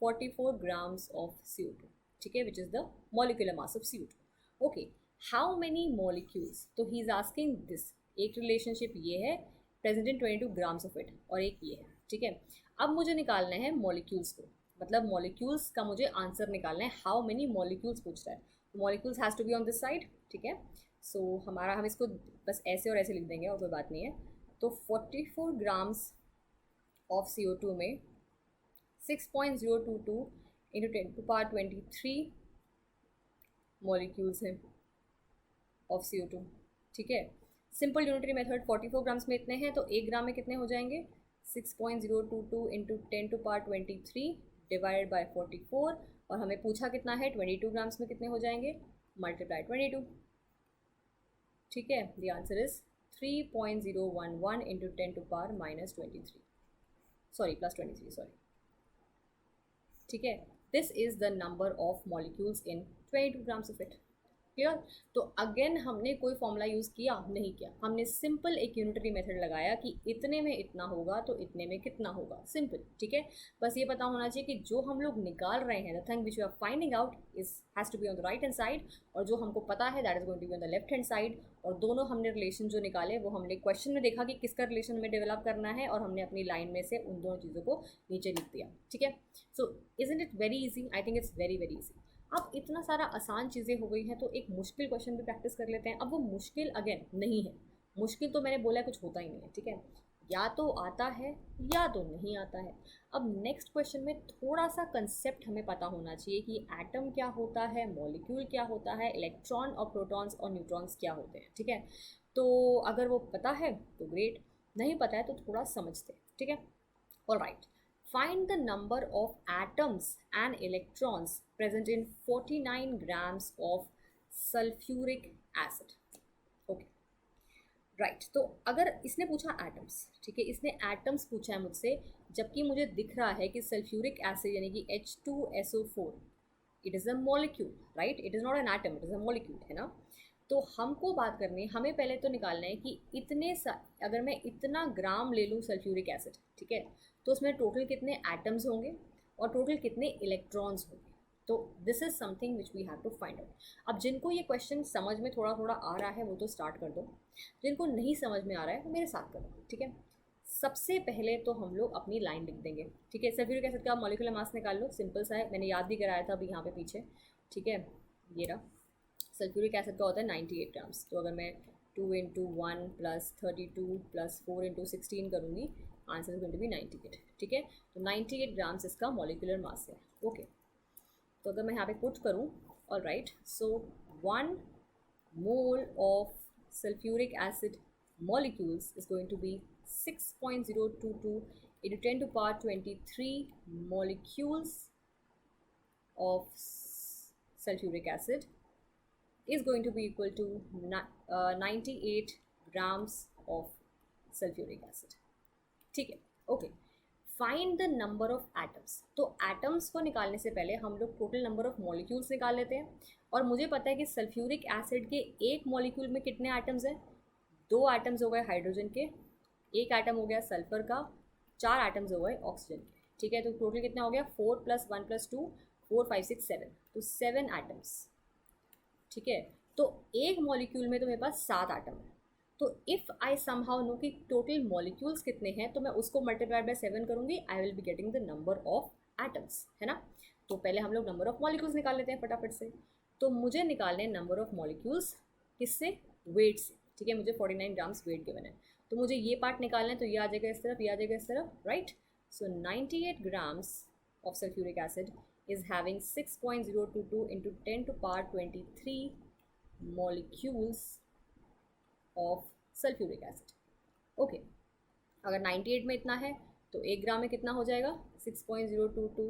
44 grams of CO2, ठीक है, which is the molecular mass of CO2. Okay, how many molecules? तो he is asking this, एक relationship ये है present in 22 grams of it और एक ये है, ठीक है। अब मुझे निकालना है मॉलिक्यूल्स को, मतलब मॉलिक्यूल्स का मुझे आंसर निकालना है, हाउ मेनी मॉलिक्यूल्स पूछ रहा है, molecules has to be on this side, ठीक है। सो हमारा हम इसको बस ऐसे और ऐसे लिख देंगे और कोई बात नहीं है। तो 44 ग्राम्स ऑफ CO2 में 6.022 इंटू 10⁻23 मॉलिक्यूल्स हैं ऑफ CO2, ठीक है। सिंपल यूनिटरी मेथड 44 ग्राम्स में इतने हैं, तो 1 ग्राम में कितने हो जाएंगे? 6.022 इंटू 10⁻23 डिवाइडेड बाय 44, और हमें पूछा कितना है, 22 ग्राम्स में कितने हो जाएंगे? मल्टीप्लाई 22, ठीक है। The answer is 3.011 into 10⁻⁻23, sorry +23, sorry, ठीक है। This is the number of molecules in 22 grams of it. Clear? तो अगेन हमने कोई फॉर्मूला यूज़ किया नहीं किया, हमने सिंपल एक यूनिटरी मेथड लगाया कि इतने में इतना होगा तो इतने में कितना होगा, सिंपल, ठीक है। बस ये पता होना चाहिए कि जो हम लोग निकाल रहे हैं, the thing which you are finding out is has to be on the right hand side, और जो हमको पता है that is going to be on the left hand side. और दोनों हमने रिलेशन जो निकाले वो हमने क्वेश्चन में देखा कि किसका रिलेशन हमें डेवलप करना है, और हमने अपनी लाइन में से उन दोनों चीज़ों को नीचे लिख दिया, ठीक है। सो isn't it very easy? I think it's very very easy. अब इतना सारा आसान चीज़ें हो गई हैं, तो एक मुश्किल क्वेश्चन भी प्रैक्टिस कर लेते हैं। अब वो मुश्किल अगेन नहीं है, मुश्किल तो मैंने बोला है कुछ होता ही नहीं है, ठीक है। या तो आता है या तो नहीं आता है। अब नेक्स्ट क्वेश्चन में थोड़ा सा कंसेप्ट हमें पता होना चाहिए कि एटम क्या होता है, मॉलिक्यूल क्या होता है, इलेक्ट्रॉन और प्रोटॉन्स और न्यूट्रॉन्स क्या होते हैं, ठीक है। तो अगर वो पता है तो ग्रेट, नहीं पता है तो थोड़ा समझते हैं, ठीक है। Alright, find the number of atoms and electrons present in 49 grams of sulfuric acid. Okay, right. तो अगर इसने पूछा एटम्स, ठीक है, इसने एटम्स पूछा है मुझसे, जबकि मुझे दिख रहा है कि सल्फ्यूरिक एसिड यानी कि H2SO4 it is a molecule, right, it is not an atom, it is a molecule, है ना। तो हमको बात करनी है, हमें पहले तो निकालना है कि अगर मैं इतना ग्राम ले लूँ सल्फ्यूरिक एसिड, ठीक है, तो उसमें टोटल कितने एटम्स होंगे और टोटल कितने इलेक्ट्रॉन्स होंगे। तो this is something which we have to find out. अब जिनको ये क्वेश्चन समझ में थोड़ा थोड़ा आ रहा है वो तो स्टार्ट कर दो, जिनको नहीं समझ में आ रहा है वो मेरे साथ करो, ठीक है। सबसे पहले तो हम लोग अपनी लाइन लिख देंगे, ठीक है। सल्फ्यूरिक एसिड का मॉलिक्यूलर मास निकाल लो, सिंपल सा है, मैंने याद भी कराया था अभी यहाँ पे पीछे, ठीक है। ये रहा, सल्फ्यूरिक एसिड का होता है 98 ग्राम्स। तो अगर मैं 2 इंटू 1 प्लस 32 प्लस 4 इंटू 16 करूँगी, answer is going to be 98, ठीक है। तो 98 ग्राम्स इसका मॉलिक्यूलर मास है, ओके। तो अगर मैं यहाँ पे पुट करूँ, all right, so 1 mole of sulphuric acid molecules is going to be 6.022 into 10 to power 23 molecules of sulfuric acid is going to be equal to 98 grams of sulfuric acid, ठीक है, okay. Find the number of atoms. तो atoms को निकालने से पहले हम लोग total number of molecules निकाल लेते हैं, और मुझे पता है कि सल्फ्यूरिक एसिड के एक मॉलिक्यूल में कितने एटम्स हैं, 2 एटम्स हो गए हाइड्रोजन के, 1 एटम हो गया सल्फर का, 4 एटम्स हो गए ऑक्सीजन के, ठीक है। तो टोटल कितना हो गया, 4 + 1 + 2 4 5 6 7, तो 7 एटम्स, ठीक है। तो एक मॉलिक्यूल में तो मेरे पास 7 एटम है। तो इफ़ आई समहाउ नो कि टोटल मॉलिक्यूल्स कितने हैं, तो मैं उसको मल्टीप्लाई बाय 7 करूँगी, आई will be getting the number of atoms, है ना। तो पहले हम लोग नंबर ऑफ मॉलिक्यूल्स निकाल लेते हैं फटाफट से। तो मुझे निकालने नंबर ऑफ मॉलिक्यूल्स किससे, वेट से, ठीक है। मुझे 49 ग्राम्स वेट गिवन है, तो मुझे ये पार्ट निकालना है, तो ये आ जाएगा इस तरफ, ये आ जाएगा इस तरफ, right. So 98 grams of sulphuric acid is having 6.022 into 10 to power 23 molecules of sulfuric acid, okay. अगर 98 में इतना है तो 1 ग्राम में कितना हो जाएगा, 6.022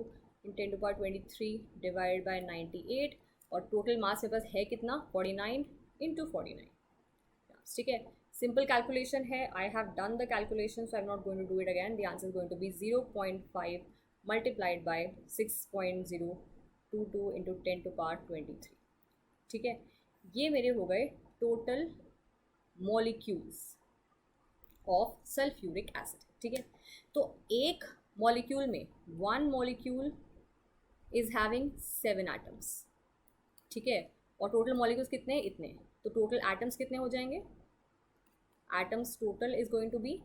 इन 10 to power 23 डिवाइड बाय 98, और टोटल मास मेरे पास है कितना, 49 इंटू 49, ठीक है। सिंपल कैलकुलेशन है, I have done the calculation, so I am not going to do it again. The answer is going to be 0.5 multiplied by 6.022 into 10 to power 23, ठीक है। ये मेरे हो गए total molecules of sulphuric acid, ठीक है। तो एक मॉलिक्यूल में 1 मॉलिक्यूल इज हैविंग 7 एटम्स, ठीक है, और टोटल मॉलिक्यूल्स कितने हैं, इतने। तो टोटल एटम्स कितने हो जाएंगे, atoms total is going to be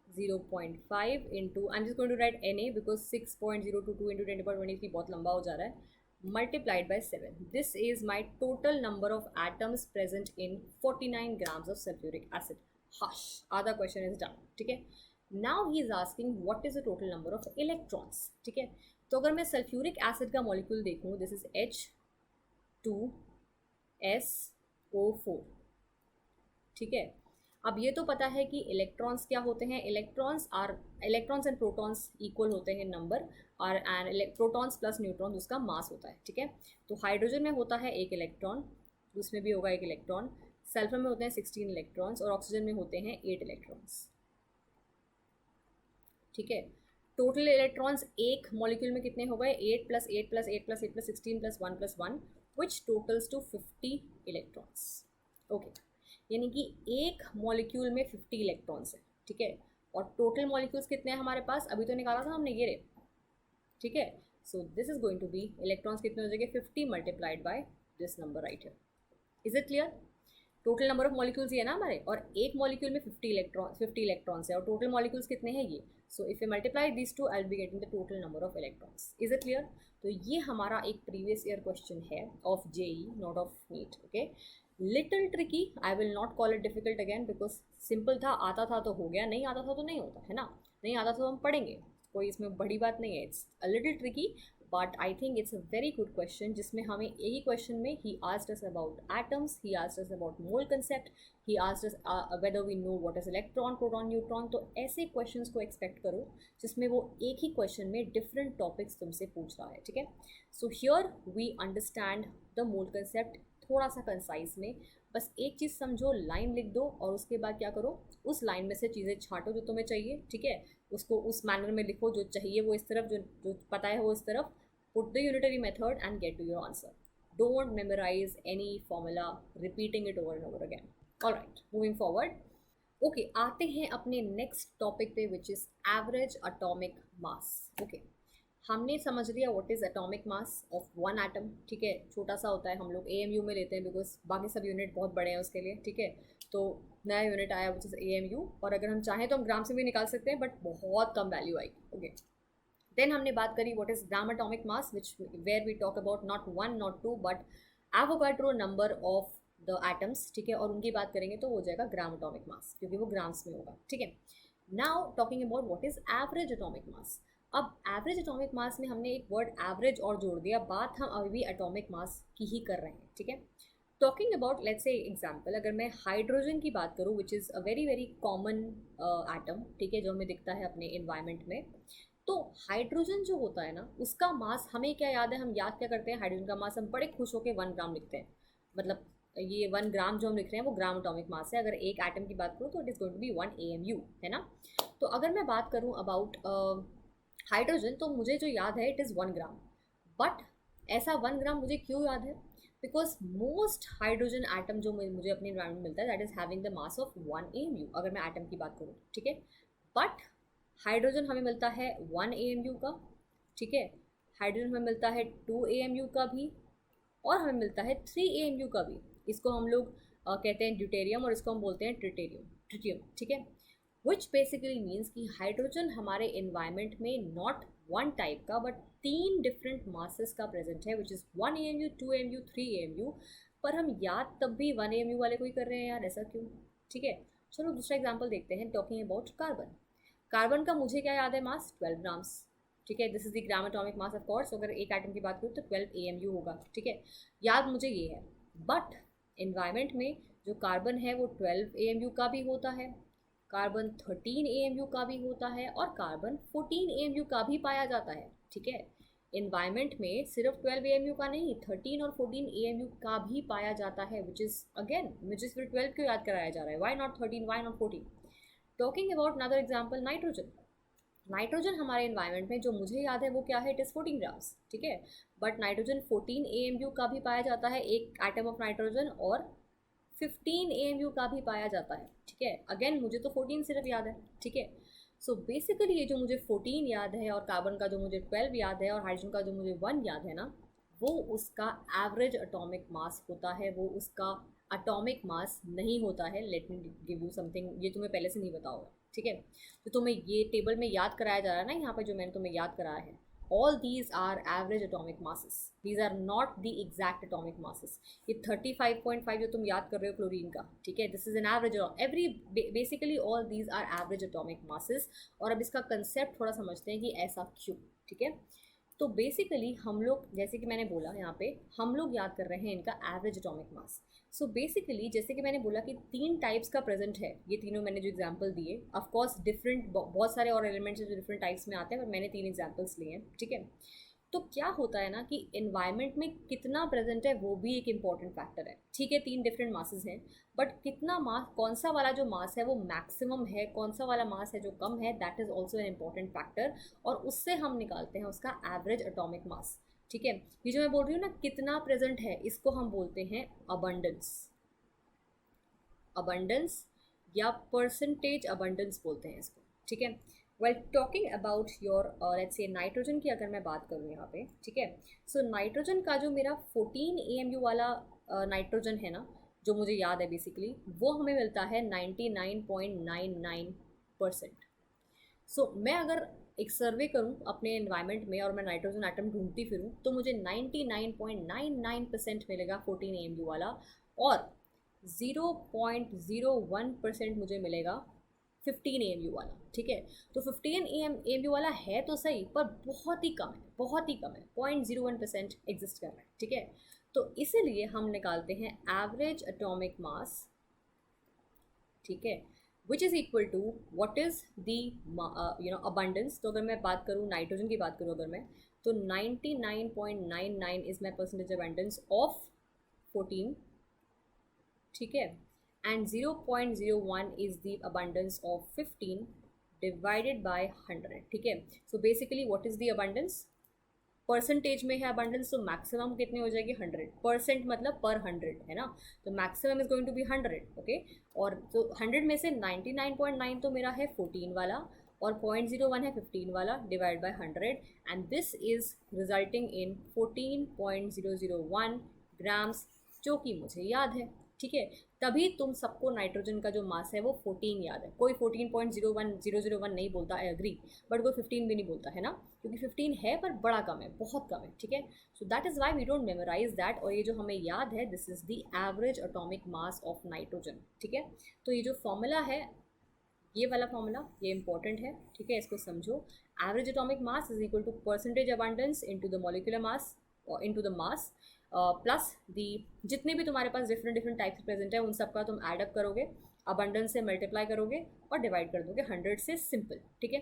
0.5 into, I am just going to write Na because 6.022 into 10 to power 23 बहुत लंबा हो जा रहा है, multiplied by 7। This is my total number of atoms present in 49 grams of sulphuric acid. Hush, आधा question is done, ठीक है। Now he is asking what is the total number of electrons, ठीक है। तो अगर मैं सल्फ्यूरिक एसिड का molecule देखूँ, दिस इज H2SO4, ठीक है। अब ये तो पता है कि इलेक्ट्रॉन्स क्या होते हैं, इलेक्ट्रॉन्स एंड प्रोटॉन्स इक्वल होते हैं नंबर, और एंड प्रोटॉन्स प्लस न्यूट्रॉन उसका मास होता है, ठीक है। तो हाइड्रोजन में होता है एक इलेक्ट्रॉन, उसमें भी होगा एक इलेक्ट्रॉन, सल्फर में होते हैं 16 इलेक्ट्रॉन्स और ऑक्सीजन में होते हैं 8 इलेक्ट्रॉन्स, ठीक है। टोटल इलेक्ट्रॉन्स एक मॉलिक्यूल में कितने हो गए, 8 plus 8 plus 8 plus 8 plus 16 plus 1 plus 1 which totals to 50 electrons, okay. यानी कि एक मॉलिक्यूल में 50 इलेक्ट्रॉन्स है, ठीक है। और टोटल मॉलिक्यूल्स कितने हैं हमारे पास, अभी तो निकाला था हमने ये रे, ठीक है। So this is going to be, electrons कितने हो जाएंगे, 50 multiplied by this number right here. Is it clear? Total number of molecules ये है ना हमारे, और एक मॉलिक्यूल में 50 इलेक्ट्रॉन्स है, और टोटल मॉलिक्यूल्स कितने हैं ये। So if you multiply this to I will be getting the total number of electrons. Is it clear? तो ये हमारा एक प्रीवियस ईयर क्वेश्चन है of JEE, not of NEET, okay. Little tricky, I will not call it difficult again, because simple था, आता था तो हो गया, नहीं आता था तो नहीं होता है ना, नहीं आता था तो हम पढ़ेंगे, कोई इसमें बड़ी बात नहीं है। It's a little tricky but I think it's a very good question, जिसमें हमें एक ही क्वेश्चन में ही आस्क्ड अस अबाउट एटम्स, ही asked us about mole concept, ही asked us whether we know what is electron, proton, neutron. तो ऐसे क्वेश्चंस को एक्सपेक्ट करो जिसमें वो एक ही क्वेश्चन में डिफरेंट टॉपिक्स तुमसे पूछ रहा है, ठीक है। So here we understand the mole concept थोड़ा सा कंसाइज में, बस एक चीज़ समझो, लाइन लिख दो और उसके बाद क्या करो, उस लाइन में से चीज़ें छांटो जो तुम्हें चाहिए, ठीक है। उसको उस मैनर में लिखो, जो चाहिए वो इस तरफ, जो पता है वो इस तरफ, put the unitary method and get to your answer. Don't memorize any formula, repeating it over and over again. Alright, moving forward. Okay, आते हैं अपने next topic पे, which is average atomic mass. Okay, हमने समझ लिया what is atomic mass of one atom, ठीक है। छोटा सा होता है, हम लोग AMU में लेते हैं बिकॉज बाकी सब यूनिट बहुत बड़े हैं उसके लिए, ठीक है। तो नया यूनिट आया which is AMU, और अगर हम चाहें तो हम ग्राम से भी निकाल सकते हैं, बट बहुत कम वैल्यू आएगी, ओके। देन हमने बात करी what is gram atomic mass, which where we talk about not 1 not 2 but Avogadro number of the atoms, ठीक है। और उनकी बात करेंगे तो हो जाएगा ग्राम एटॉमिक मास, क्योंकि वो ग्राम्स में होगा, ठीक है। Now talking about what is average atomic mass. अब एवरेज एटॉमिक मास में हमने एक वर्ड एवरेज और जोड़ दिया, बात हम अभी भी एटॉमिक मास की ही कर रहे हैं, ठीक है। टॉकिंग अबाउट लेट्स से एग्जाम्पल, अगर मैं हाइड्रोजन की बात करूँ विच is a very very common atom, ठीक है, जो हमें दिखता है अपने इन्वायरमेंट में। तो हाइड्रोजन जो होता है ना, उसका मास हमें क्या याद है, हम याद क्या करते हैं, हाइड्रोजन का मास हम बड़े खुश होकर 1 ग्राम लिखते हैं, मतलब ये 1 ग्राम जो हम लिख रहे हैं वो ग्राम एटॉमिक मास है। अगर एक एटम की बात करूँ तो it is going to be 1 AMU, है ना। तो अगर मैं बात करूँ अबाउट हाइड्रोजन, तो मुझे जो याद है इट इज़ 1 ग्राम, बट ऐसा 1 ग्राम मुझे क्यों याद है, बिकॉज मोस्ट हाइड्रोजन एटम जो मुझे अपने इन्वायरमेंट मिलता है that is having the mass of 1 AMU, अगर मैं एटम की बात करूँ, ठीक है। बट हाइड्रोजन हमें मिलता है 1 AMU का, ठीक है। हाइड्रोजन हमें मिलता है 2 AMU का भी, और हमें मिलता है 3 AMU का भी। इसको हम लोग कहते हैं ड्यूटेरियम, और इसको हम बोलते हैं ट्रिटियम, ठीक है। विच बेसिकली मीन्स कि हाइड्रोजन हमारे इन्वायरमेंट में नॉट 1 टाइप का बट 3 डिफरेंट मासेस का प्रेजेंट है, which is 1 AMU, 2 AMU, 3 AMU। पर हम याद तब भी 1 AMU वाले को ही कर रहे हैं यार, ऐसा क्यों, ठीक है। चलो दूसरा एग्जाम्पल देखते हैं, टॉकिंग अबाउट कार्बन। कार्बन का मुझे क्या याद है, मास 12 ग्राम्स, ठीक है। This is the gram atomic mass of course. अगर एक एटम की बात करूँ तो 12 AMU होगा, ठीक है, याद मुझे ये है। बट इन्वायरमेंट में जो कार्बन है वो 12 AMU का भी होता है, कार्बन 13 AMU का भी होता है, और कार्बन 14 AMU का भी पाया जाता है, ठीक है। इन्वायरमेंट में सिर्फ 12 AMU का नहीं, 13 और 14 AMU का भी पाया जाता है, विच इज़ अगेन मुझे सिर्फ 12 क्यों याद कराया जा रहा है, why not 13, why not 14। Talking about another example, nitrogen. Nitrogen हमारे इन्वायरमेंट में जो मुझे याद है वो क्या है, इट इज़ 14 ग्राम्स, ठीक है। बट नाइट्रोजन 14 AMU का भी पाया जाता है, एक एटम ऑफ नाइट्रोजन, और 15 AMU का भी पाया जाता है, ठीक है। अगेन मुझे तो 14 सिर्फ याद है, ठीक है। सो बेसिकली ये जो मुझे 14 याद है, और कार्बन का जो मुझे 12 याद है, और हाइड्रोजन का जो मुझे 1 याद है ना, वो उसका एवरेज एटॉमिक मास होता है, वो उसका एटॉमिक मास नहीं होता है। Late me give you something, ये तुम्हें पहले से नहीं पता होगा, ठीक है। तो तुम्हें ये टेबल में याद कराया जा रहा है ना, यहाँ पे जो मैंने तुम्हें याद कराया है, all these are average atomic masses. These are not the exact atomic masses. ये 35.5 जो तुम याद कर रहे हो क्लोरीन का, ठीक है, this is an average of every basically all these are average atomic masses. और अब इसका कंसेप्ट थोड़ा समझते हैं कि ऐसा क्यों, ठीक है। तो बेसिकली हम लोग, जैसे कि मैंने बोला यहाँ पे, हम लोग याद कर रहे हैं इनका एवरेज एटॉमिक मास। सो बेसिकली जैसे कि मैंने बोला कि 3 टाइप्स का प्रेजेंट है, ये तीनों मैंने जो एग्जांपल दिए, ऑफ कोर्स डिफरेंट बहुत सारे और एलिमेंट्स जो डिफरेंट टाइप्स में आते हैं, पर मैंने 3 एग्जांपल्स लिए हैं, ठीक है। तो क्या होता है ना कि एनवायरनमेंट में कितना प्रेजेंट है वो भी एक इम्पॉर्टेंट फैक्टर है, ठीक है। 3 डिफरेंट मासेस हैं, बट कितना मास, कौन सा वाला जो मास है वो मैक्सिमम है, कौन सा वाला मास है जो कम है, that is also an important factor. और उससे हम निकालते हैं उसका एवरेज एटॉमिक मास, ठीक है। ये जो मैं बोल रही हूँ ना कितना प्रेजेंट है, इसको हम बोलते हैं अबंडेंस, अबंडेंस या परसेंटेज अबंडेंस बोलते हैं इसको, ठीक है। Well talking about your let's say nitrogen की अगर मैं बात करूँ यहाँ पे, ठीक है। सो नाइट्रोजन का जो मेरा 14 AMU वाला नाइट्रोजन है ना, जो मुझे याद है बेसिकली, वो हमें मिलता है 99.99%। सो मैं अगर एक सर्वे करूँ अपने एनवायरनमेंट में और मैं नाइट्रोजन एटम ढूंढती फिरूँ तो मुझे 99.99% मिलेगा 14 AMU वाला, और 0.01% मुझे मिलेगा 15 AMU वाला, ठीक है। तो 15 AMU वाला है तो सही, पर बहुत ही कम है, बहुत ही कम है, 0.01% एग्जिस्ट कर रहा है, ठीक है। तो इसीलिए हम निकालते हैं एवरेज एटॉमिक मास, ठीक है, which is equal to what is the abundance. तो अगर मैं बात करूँ नाइट्रोजन की बात करूँ अगर मैं, तो 99.99 is my percentage abundance of 14, ठीक है, and 0.01 is the abundance of 15 divided by 100, ठीक है। so basically what is the abundance, percentage में है अबंडेंस, तो मैक्सिमम कितनी हो जाएगी 100%, मतलब पर 100 है ना, तो maximum is going to be 100, okay. और तो 100 में से 99.9 तो मेरा है 14 वाला, और 0.01 है 15 वाला, divide by 100, and this is resulting in 14.001 grams, जो कि मुझे याद है, ठीक है। तभी तुम सबको नाइट्रोजन का जो मास है वो 14 याद है, कोई 14.01001 नहीं बोलता, आई एग्री, बट कोई 15 भी नहीं बोलता है ना, क्योंकि 15 है पर बड़ा कम है, बहुत कम है, ठीक है। So that is why we don't memorise that, और ये जो हमें याद है, this is the average atomic mass of nitrogen, ठीक है। तो ये जो फॉर्मूला है, ये वाला फॉर्मूला, ये इंपॉर्टेंट है, ठीक है, इसको समझो। Average atomic mass is equal to percentage abundance into the molecular mass और into the mass plus the, जितने भी तुम्हारे पास डिफरेंट टाइप्स प्रेजेंट है उन सबका तुम एडअप करोगे, अबंडेंस से मल्टीप्लाई करोगे और डिवाइड कर दोगे 100 से, सिंपल, ठीक है।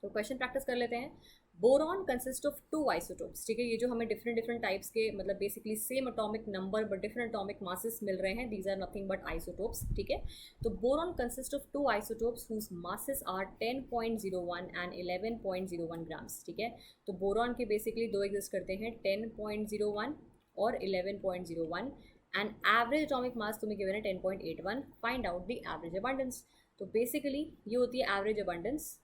तो क्वेश्चन प्रैक्टिस कर लेते हैं। बोरॉन कंसिस्ट ऑफ 2 आइसोटोप्स, ठीक है, ये जो हमें डिफरेंट टाइप्स के, मतलब basically same atomic number but different atomic masses मिल रहे हैं, these are nothing but isotopes, ठीक है। तो boron consist of 2 isotopes whose masses are 10.01 and 11.01 grams, ठीक है। तो बोरॉन के बेसिकली 2 एग्जिस्ट करते हैं, 10.01 और 11.01, एंड एवरेज एटॉमिक मास तुम्हें गिवन है 10.81, find out the average abundance. तो बेसिकली ये होती है average abundance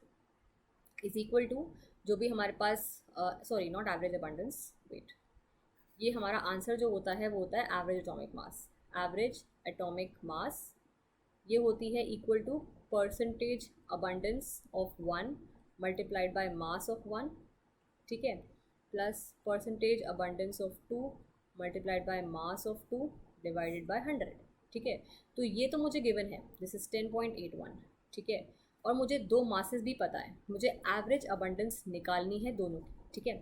is equal to जो भी हमारे पास, sorry not average abundance, wait, ये हमारा आंसर जो होता है वो होता है average atomic mass. Average atomic mass ये होती है equal to percentage abundance of 1 multiplied by mass of 1, ठीक है, plus percentage abundance of 2 multiplied by mass of 2 divided by 100, ठीक है। तो ये तो मुझे गिवन है, दिस इज 10.81, ठीक है, और मुझे 2 मासेस भी पता है, मुझे एवरेज अबंडेंस निकालनी है दोनों की, ठीक है।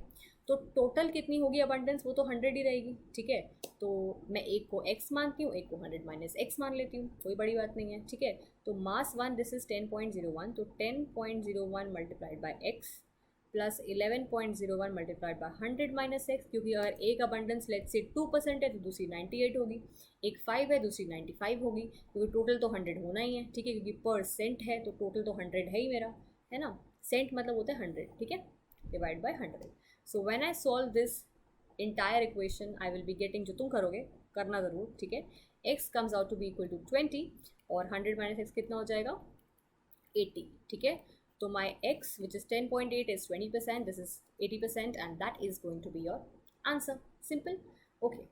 तो टोटल कितनी होगी अबंडेंस, वो तो 100 ही रहेगी, ठीक है। तो मैं एक को x मानती हूँ, एक को 100 माइनस x मान लेती हूँ, कोई बड़ी बात नहीं है, ठीक है। तो मास 1 दिस इज 10.01, तो 10.01 multiplied by x plus 11.01 multiplied by 100 minus x, क्योंकि अगर एक अबंडेंस लेट्स से 2% है तो दूसरी 98 होगी, एक 5 है दूसरी 95 होगी, क्योंकि टोटल तो 100 होना ही है, ठीक है, क्योंकि परसेंट है तो टोटल तो 100 है ही मेरा, है ना, सेंट मतलब होता है 100, ठीक है, divide by 100। So when I solve this entire equation I will be getting, जो तुम करोगे करना ज़रूर, ठीक है, x comes out to be equal to 20 और 100 माइनस एक्स कितना हो जाएगा 80, ठीक है। So my x, which is 10.8, is 20%, this is 80%, and that is going to be your answer. Simple. Okay.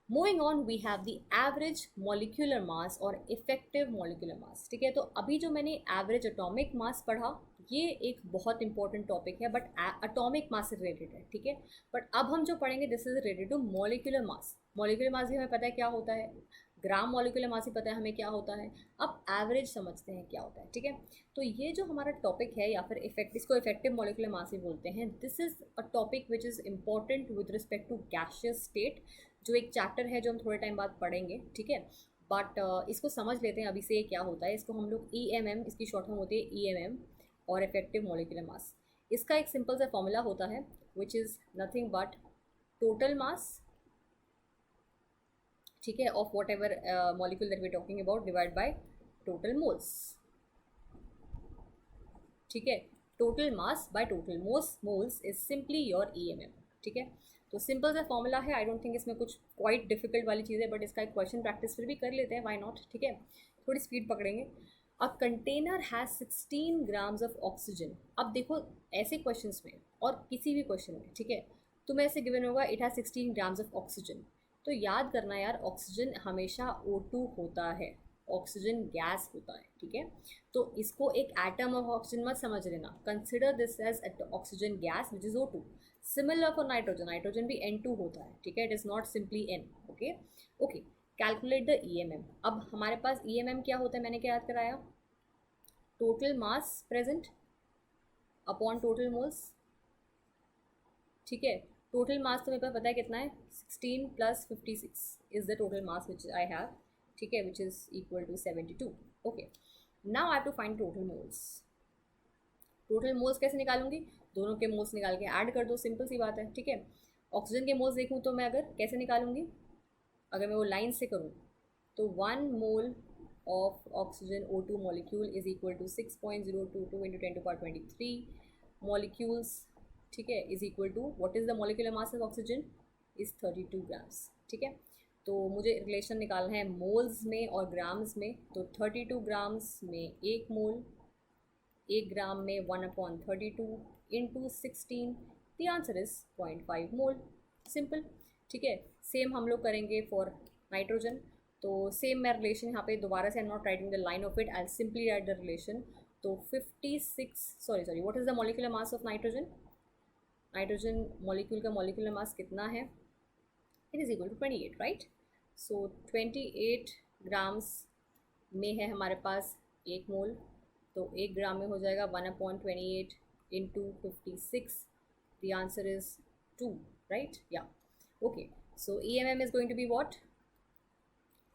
Moving on, we have the average molecular mass or effective molecular mass, ठीक है। तो अभी जो मैंने average atomic mass पढ़ा ये एक बहुत इंपॉर्टेंट टॉपिक है बट एटॉमिक मास से रिलेटेड है, ठीक है। बट अब हम जो पढ़ेंगे this is related to molecular mass. Molecular mass भी हमें पता है क्या होता है, ग्राम मॉलिक्यूलर मास ही पता है हमें क्या होता है। अब एवरेज समझते हैं क्या होता है, ठीक है। तो ये जो हमारा टॉपिक है या फिर इसको इफेक्टिव मॉलिक्यूलर मास भी बोलते हैं। This is a topic which is important with respect to gaseous state, जो एक चैप्टर है जो हम थोड़े टाइम बाद पढ़ेंगे, ठीक है। बट इसको समझ लेते हैं अभी से क्या होता है। इसको हम लोग EMM, इसकी शॉर्ट फॉर्म होती है EMM और इफेक्टिव मॉलिक्यूलर मास। इसका एक सिंपल सा फॉर्मूला होता है which is nothing but total mass, ठीक है, of whatever molecule that we talking about divide by total moles, ठीक है। Total mass by total moles is simply your EMM, ठीक है। तो सिंपल सा फॉर्मूला है, आई डोंट थिंक इसमें कुछ क्वाइट डिफिकल्ट वाली चीज़ है, बट इसका एक क्वेश्चन प्रैक्टिस फिर भी कर लेते हैं, वाई नॉट, ठीक है। थोड़ी स्पीड पकड़ेंगे। A container has 16 grams of oxygen. अब देखो ऐसे क्वेश्चंस में और किसी भी क्वेश्चन में, ठीक है, तुम्हें ऐसे गिवन होगा it has 16 grams of oxygen. तो याद करना यार, ऑक्सीजन हमेशा O2 होता है, ऑक्सीजन गैस होता है, ठीक है। तो इसको एक एटम ऑफ ऑक्सीजन मत समझ लेना, consider this as oxygen gas which is O2। Similar for nitrogen, nitrogen भी N2 होता है, ठीक है, it is not simply N, okay. Okay, calculate the EMM। अब हमारे पास EMM क्या होता है, मैंने क्या याद कराया, total mass present upon total moles, ठीक है। टोटल मास तो मेरे पास पता है कितना है, 16 + 56 is the total mass which I have, ठीक है, which is equal to 72। Okay, now I have to find total moles. Total moles कैसे निकालूंगी, दोनों के मोल्स निकाल के ऐड कर दो, सिंपल सी बात है, ठीक है। ऑक्सीजन के मोल्स देखूँ तो मैं अगर कैसे निकालूंगी, अगर मैं वो लाइन से करूँ तो 1 mole of oxygen O2 molecule is equal to 6.022 into 10⁻³ molecules, ठीक है, is equal to what is the molecular mass of oxygen is 32 grams, ठीक है। तो मुझे रिलेशन निकालना है मोल्स में और ग्राम्स में। तो 32 ग्राम्स में 1 मोल, 1 ग्राम में 1/32 into 16, the answer is 0.5 mole, simple, ठीक है। सेम हम लोग करेंगे फॉर नाइट्रोजन। तो सेम मैं रिलेशन यहाँ पे दोबारा से, I am not writing the line of it, I simply write the relation. तो 56 sorry what is the molecular mass of nitrogen, nitrogen molecule का मॉलिक्यूलर मास कितना है, it is equal to 28, right. So 28 grams में है हमारे पास 1 मोल, तो 1 gram में हो जाएगा 1/28 into 56, the answer is 2, right, या okay. So EMM is going to be what,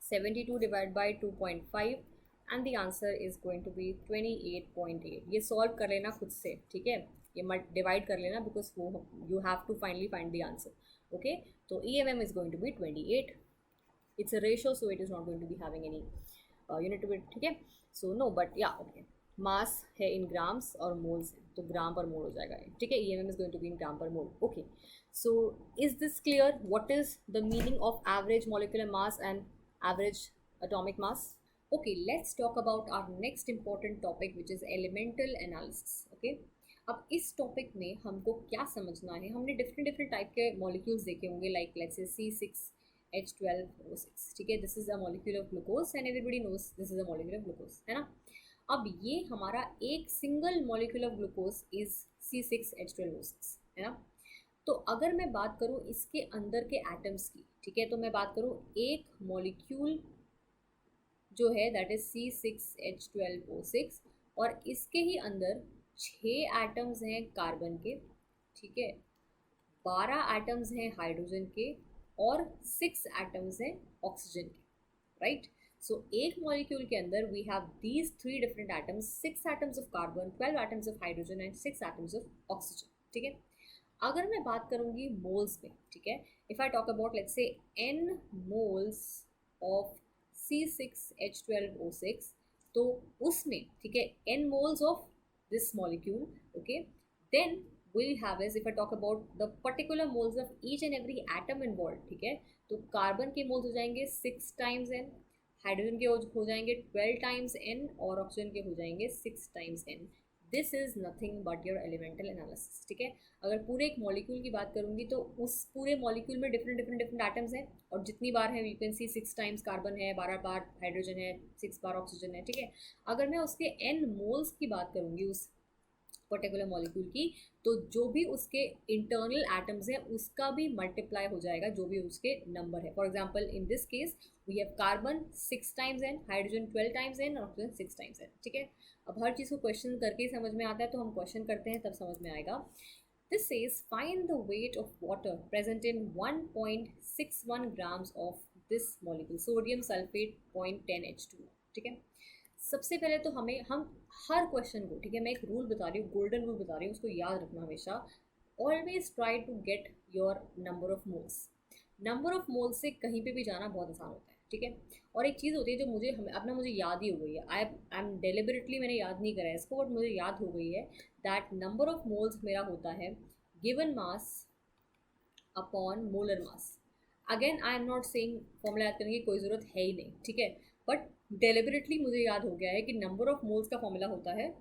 72 divide by 2.5 and the answer is going to be 28.8। ये सॉल्व कर लेना खुद से, ठीक है, ये डिवाइड कर लेना बिकॉज वो you have to finally find the answer, okay. तो EMM is going to be 28, it's a ratio so it is not going to be having any unit to it, ठीक है। सो नो बट या okay, मास है in grams और moles है तो ग्राम per मोल हो जाएगा, ठीक है। EMM is going to be in gram per mole, okay. So is this clear, what is the meaning of average molecular mass and average atomic mass? Okay, let's talk about our next important topic which is elemental analysis, okay. अब इस topic में हमको क्या समझना है, हमने different type के molecules देखे होंगे, लाइक लेट्स से C6H12O6, ठीक है, this is a molecule of glucose and everybody knows this is a molecule of glucose, है ना। अब ये हमारा एक single molecule of glucose is C6H12O6, है ना। तो अगर मैं बात करूँ इसके अंदर के एटम्स की, ठीक है, तो मैं बात करूँ एक मॉलिक्यूल जो है दैट इज C6H12O6 और इसके ही अंदर 6 एटम्स हैं कार्बन के, ठीक है, 12 एटम्स हैं हाइड्रोजन के और 6 एटम्स हैं ऑक्सीजन के, राइट। सो एक मॉलिक्यूल के अंदर we have these 3 different atoms, 6 atoms of carbon, 12 atoms of hydrogen and 6 atoms of oxygen, ठीक है। अगर मैं बात करूंगी मोल्स में, ठीक है, if I talk about let's say n moles of C6H12O6, तो उसमें, ठीक है, n moles of this molecule, okay, then we'll have is if I talk about the particular moles of each and every atom involved, ठीक है, तो carbon के moles हो जाएंगे 6 टाइम्स n, हाइड्रोजन के हो जाएंगे 12 टाइम्स n और ऑक्सीजन के हो जाएंगे 6 times n। This is nothing but your elemental analysis, ठीक है। अगर पूरे एक मॉलिक्यूल की बात करूंगी तो उस पूरे मॉलिक्यूल में डिफरेंट एटम्स हैं और जितनी बार है you can C 6 times carbon है, 12 बार हाइड्रोजन है, 6 बार ऑक्सीजन है, ठीक है। अगर मैं उसके n मोल्स की बात करूंगी उस पर्टिकुलर मॉलिक्यूल की, तो जो भी उसके इंटरनल एटम्स हैं उसका भी मल्टीप्लाई हो जाएगा जो भी उसके नंबर है. For example in this case we have carbon 6 times एन, हाइड्रोजन 12 टाइम्स एन और ऑक्सीजन 6 टाइम्स एन. ठीक है, अब हर चीज़ को क्वेश्चन करके ही समझ में आता है, तो हम क्वेश्चन करते हैं तब समझ में आएगा. This says find the weight of water present in 1.61 grams of this molecule, sodium sulfate 0.10H2. ठीक है, सबसे पहले तो हम हर क्वेश्चन को, ठीक है, मैं एक रूल बता रही हूँ, गोल्डन रूल बता रही हूँ, उसको याद रखना हमेशा. Always try to get your number of moles. Number of moles से कहीं पे भी जाना बहुत आसान होता है. ठीक है, और एक चीज़ होती है जो मुझे अब ना मुझे याद ही हो गई है. आई एम डेलिबरेटली मैंने याद नहीं करा है इसको, बट मुझे याद हो गई है दैट नंबर ऑफ मोल्स मेरा होता है given mass upon molar mass. Again I am not saying formula याद करने की कोई ज़रूरत है ही नहीं. ठीक है, बट डेलिबरेटली मुझे याद हो गया है कि नंबर ऑफ मोल्स का फॉर्मूला होता है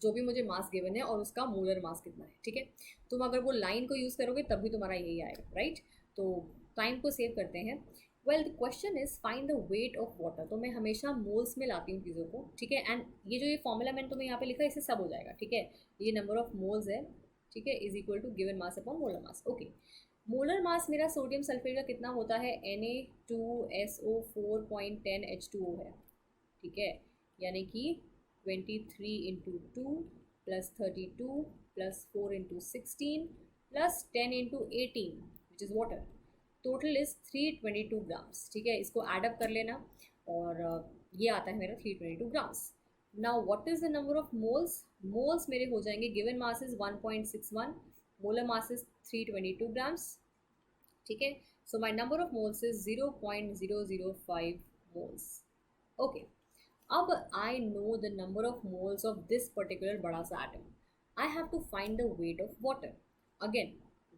जो भी मुझे मास गिवन है और उसका मोलर मास कितना है. ठीक है, तुम अगर वो लाइन को यूज़ करोगे तब भी तुम्हारा यही आएगा. राइट, तो टाइम को सेव करते हैं. Well the question is find the weight of water. तो मैं हमेशा मोल्स में लाती हूँ चीज़ों को. ठीक है, एंड ये जो ये फॉर्मूला मैंने तुम्हें यहाँ पे लिखा है इससे सब हो जाएगा. ठीक है, ये नंबर ऑफ मोल्स है, ठीक है, is equal to given mass upon molar mass. Okay, molar mass मेरा सोडियम सल्फेट का कितना होता है, Na2SO4.10H2O है. ठीक है, यानी कि 23 into 2 plus 32 plus 4 into 16 plus 10 into 18 which is water. Total is 322 grams. ठीक है, इसको एडअप कर लेना और ये आता है मेरा 322 grams. Now what is the number of moles. Moles मेरे हो जाएंगे given mass is 1.61, molar mass is 322 grams. ठीक है, so my number of moles is 0.005 moles. Okay, अब I know the number of moles of this particular बड़ा सा atom. I have to find the weight of water. Again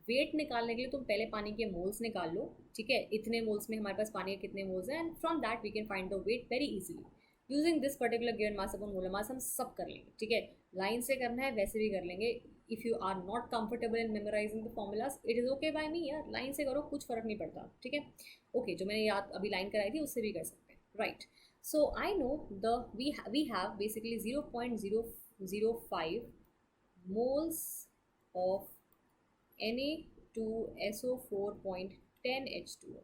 weight निकालने के लिए तुम पहले पानी के मोल्स निकाल लो. ठीक है, इतने मोल्स में हमारे पास पानी के कितने मोल्स हैं, and from that we can find the weight very easily using this particular given mass upon molar mass. हम सब कर लेंगे. ठीक है, लाइन से करना है वैसे भी कर लेंगे. If you are not comfortable in memorising the formulas it is okay by me यार, लाइन से करो कुछ फर्क नहीं पड़ता. ठीक है, ओके, जो मैंने याद अभी लाइन कराई थी उससे भी कर सकते हैं. Right, so I know we have basically 0.005 moles of Na2SO4.10H2O.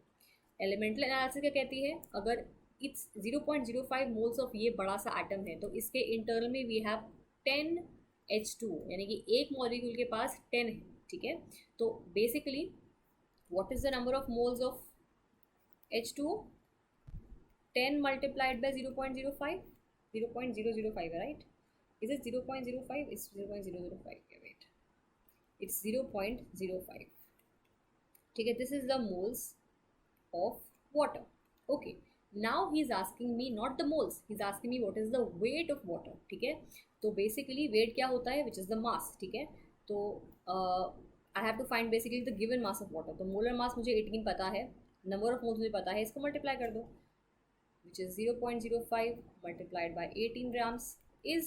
Elemental analysis क्या कहती है, अगर इट्स 0.05 मोल्स ऑफ ये बड़ा सा एटम है तो इसके इंटरनल में वी हैव 10H2O, यानी कि एक मॉलिक्यूल के पास 10 है. ठीक है, तो basically what is the number of moles of H2O, 10 multiplied by 0.05, 0.005 है, right? Is it 0.05? It's 0.005. Wait, it's 0.05. ठीक है, this is the moles of water. Okay, now he's asking me not the moles, he's asking me what is the weight of water. ठीक है, तो basically weight क्या होता है, which is the mass. ठीक है, तो I have to find basically the given mass of water. तो molar mass मुझे 18 पता है, number of moles मुझे पता है, इसको multiply कर दो, which is 0.05 multiplied by 18 grams is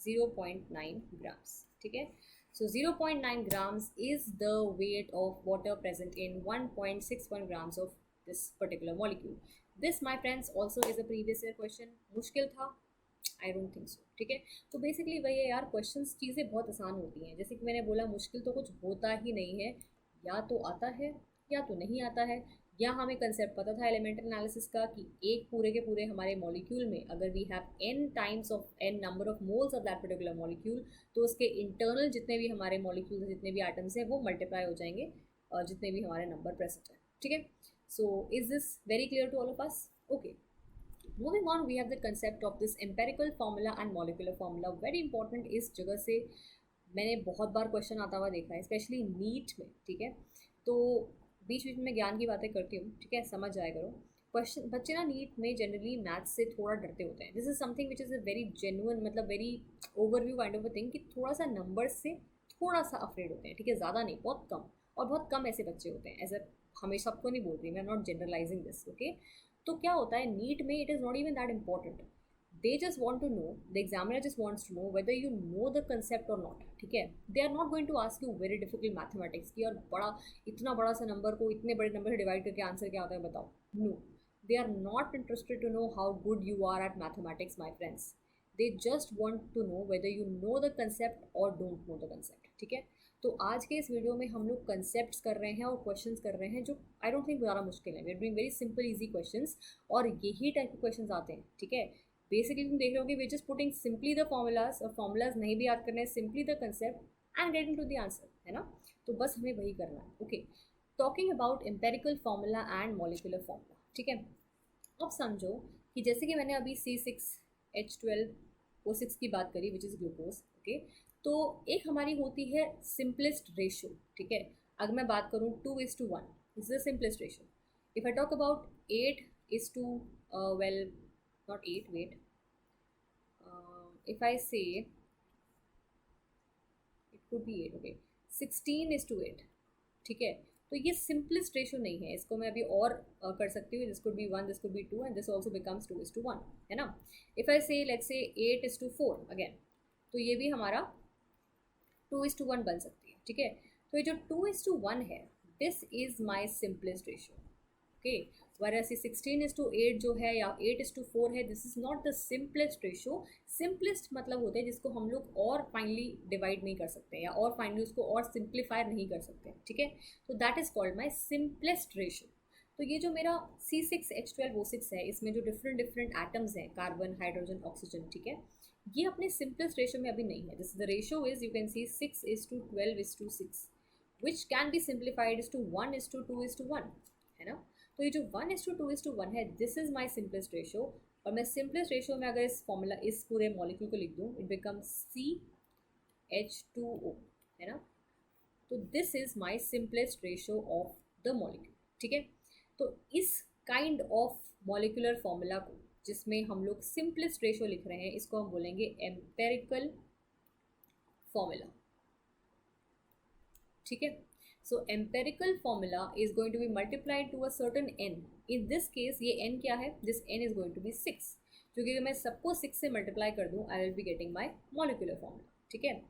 0.9 grams. ठीक है, so 0.9 grams is the weight of water present in 1.61 grams of this particular molecule. This my friends also is a previous year question. मुश्किल था? I don't think so. ठीक है, तो basically वही है यार, क्वेश्चंस चीज़ें बहुत आसान होती हैं. जैसे कि मैंने बोला मुश्किल तो कुछ होता ही नहीं है, या तो आता है या तो नहीं आता है. या हमें कंसेप्ट पता था एलिमेंटल एनालिसिस का कि एक पूरे के पूरे हमारे मॉलिक्यूल में अगर we have n times of n number of moles of that particular molecule, तो उसके इंटरनल जितने भी हमारे मॉलिक्यूल्स जितने भी एटम्स हैं वो मल्टीप्लाई हो जाएंगे और जितने भी हमारे नंबर प्रेजेंट हैं. ठीक है, so is this very clear to all of us. Okay, moving on, we have the concept of this empirical formula and molecular formula. Very important, इस जगह से मैंने बहुत बार क्वेश्चन आता हुआ देखा है, स्पेशली नीट में. ठीक है, तो बीच बीच में मैं ज्ञान की बातें करती हूँ. ठीक है, समझ जाया करो. क्वेश्चन बच्चे ना नीट में जनरली मैथ्स से थोड़ा डरते होते हैं. This is something which is a very genuine, मतलब very overview kind of a thing, कि थोड़ा सा नंबर से थोड़ा सा अफ्रेड होते हैं. ठीक है, ज़्यादा नहीं, बहुत कम, और बहुत कम ऐसे बच्चे होते हैं. एज अ हमेशा सबको नहीं बोल रही मैं, नॉट जनरलाइजिंग दिस. ओके, तो क्या होता है नीट में, it is not even that important. they just want to know, the examiner just wants to know whether you know the concept or not. ठीक है, they are not going to ask you very difficult mathematics कि और बड़ा इतना बड़ा सा number को इतने बड़े नंबर से डिवाइड करके आंसर क्या आता है बताओ. No, they are not interested to know how good you are at mathematics, my friends. They just want to know whether you know the concept और डोंट नो द कंसेप्ट, ठीक है। तो आज के इस वीडियो में हम लोग कंसेप्ट्स कर रहे हैं और क्वेश्चंस कर रहे हैं जो आई डोंट थिंक ज़्यादा मुश्किल है। We are doing very simple easy questions और यही टाइप के क्वेश्चंस आते हैं, ठीक है। बेसिकली तुम देख रहे हो कि we just putting simply the formulas, और फॉर्मूलाज नहीं भी याद करने हैं, simply the concept and getting to the answer, है ना। तो बस हमें वही करना है, okay. Talking about empirical formula and molecular formula, ठीक है। अब समझो कि जैसे कि मैंने अभी C6H12O6 की बात करी विच इज़ ग्लूकोज, ओके। तो एक हमारी होती है सिंपलेस्ट रेशो, ठीक है। अगर मैं बात करूँ 2:1, this is the simplest ratio. If I talk about 8:, well not 8, wait, if I say it could be 8, okay, 16:8, ठीक है। तो ये सिंपलेस्ट रेशो नहीं है, इसको मैं अभी और कर सकती हूँ। This could be 1, this could be 2 and this also becomes 2:1, है ना। इफ आई से लेट्स से 8:4 अगेन, तो ये भी हमारा 2:1 बन सकती है, ठीक है। तो ये जो 2:1 है, this is my simplest ratio, okay. whereas 16:8 जो है या 8:4 है, this is not the simplest ratio. Simplest मतलब होता है जिसको हम लोग और फाइनली डिवाइड नहीं कर सकते या और फाइनली उसको और सिंप्लीफाई नहीं कर सकते, ठीक है। तो that is called my simplest ratio. तो ये जो मेरा C6H12O6 है, इसमें जो डिफरेंट डिफरेंट एटम्स हैं, कार्बन, हाइड्रोजन, ऑक्सीजन, ठीक है, ये अपने सिंपलेस्ट रेशो में अभी नहीं है। This the ratio is, you can see 6:12:6, which can be simplified is to 1:2:1, है ना। तो ये जो 1:2:1 है, this is my simplest ratio. और मैं सिंपलेस्ट रेशो में अगर इस फॉर्मूला, इस पूरे मॉलिक्यूल को लिख दूँ, इट बिकम्स CH2O, है ना। तो this is my simplest ratio of the molecule, ठीक है। तो इस काइंड ऑफ मॉलिक्यूलर फॉर्मूला को, जिसमें हम लोग सिंपलेस्ट रेशो लिख रहे हैं, इसको हम बोलेंगे एम्पेरिकल फॉर्मूला, ठीक है। So empirical formula is going to be multiplied to a certain n. In this case ये n क्या है? This n is going to be 6, क्योंकि अगर मैं सबको 6 से मल्टीप्लाई कर दूँ, I will be getting my molecular formula, ठीक है,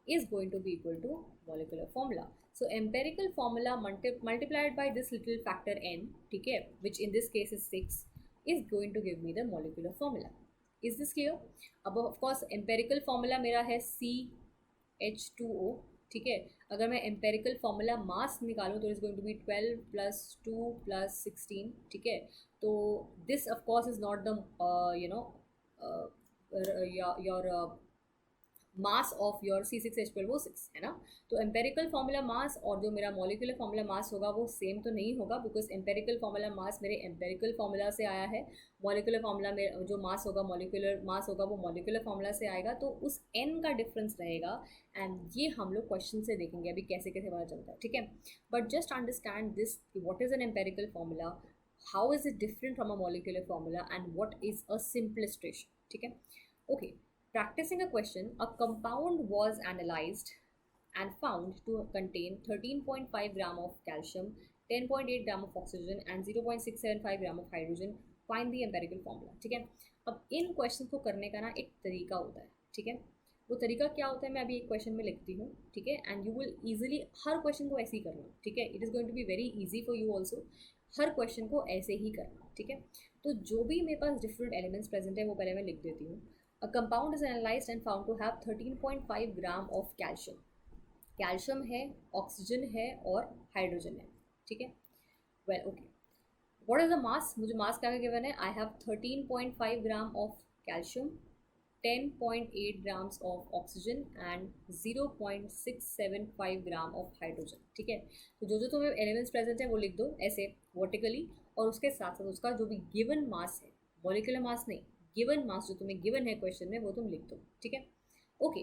is going to be equal to molecular formula. So empirical formula multiplied by this little factor n, ठीक है, which in this case is 6, is going to give me the molecular formula. Is this clear? अब of course empirical formula मेरा है CH2O, ठीक है। अगर मैं empirical formula मास निकालूँ तो इज गोइंग टू बी 12 + 2 + 16, ठीक है। तो this of course is not the you know your mass of your C6H12O6, है ना। तो एम्पेरिकल फार्मूला मास और जो मेरा मॉलिक्यूलर फार्मूला मास होगा वो सेम तो नहीं होगा, बिकॉज एम्पेरिकल फार्मूला मास मेरे एम्पेरिकल फार्मूला से आया है। मॉलिक्यूलर फार्मूला में जो मास होगा, मॉलिक्यूलर मास होगा, वो मॉलिक्यूलर फार्मूला से आएगा, तो उस n का डिफरेंस रहेगा। एंड ये हम लोग क्वेश्चन से देखेंगे अभी कैसे कैसे पता चलता है, ठीक है। But just understand this, what is N empirical formula, how is it different from a molecular formula, and what is a simplest ratio, ठीक है, okay. Practicing a question, a compound was analyzed and found to contain 13.5 gram of calcium, 10.8 gram of oxygen and 0.675 gram of hydrogen. Find the empirical formula, ठीक है। अब इन question को करने का ना एक तरीका होता है, ठीक है। वो तरीका क्या होता है मैं अभी एक क्वेश्चन में लिखती हूँ, ठीक है। एंड यू विल ईजिली हर क्वेश्चन को ऐसे ही करना, ठीक है। It is going to be very easy for you also, हर क्वेश्चन को ऐसे ही करना, ठीक है। तो जो भी मेरे पास डिफरेंट एलिमेंट्स प्रेजेंट है वो पहले मैं लिख देती हूँ। A compound is analyzed and found to have 13.5 gram of calcium. Calcium है, ऑक्सीजन है और हाइड्रोजन है, ठीक है। Well okay, what is the मास, मुझे मास क्या गिवन है, I have 13.5 gram of calcium, 10.8 grams of oxygen and 0.675 gram of hydrogen, ठीक है। तो जो जो तुम्हें एलिमेंट्स प्रेजेंट है वो लिख दो ऐसे वर्टिकली, और उसके साथ साथ उसका जो भी गिवन मास है, मॉलिक्यूलर मास नहीं, गिवन मास जो तुम्हें गिवन है क्वेश्चन में, वो तुम लिख दो, ठीक है, ओके।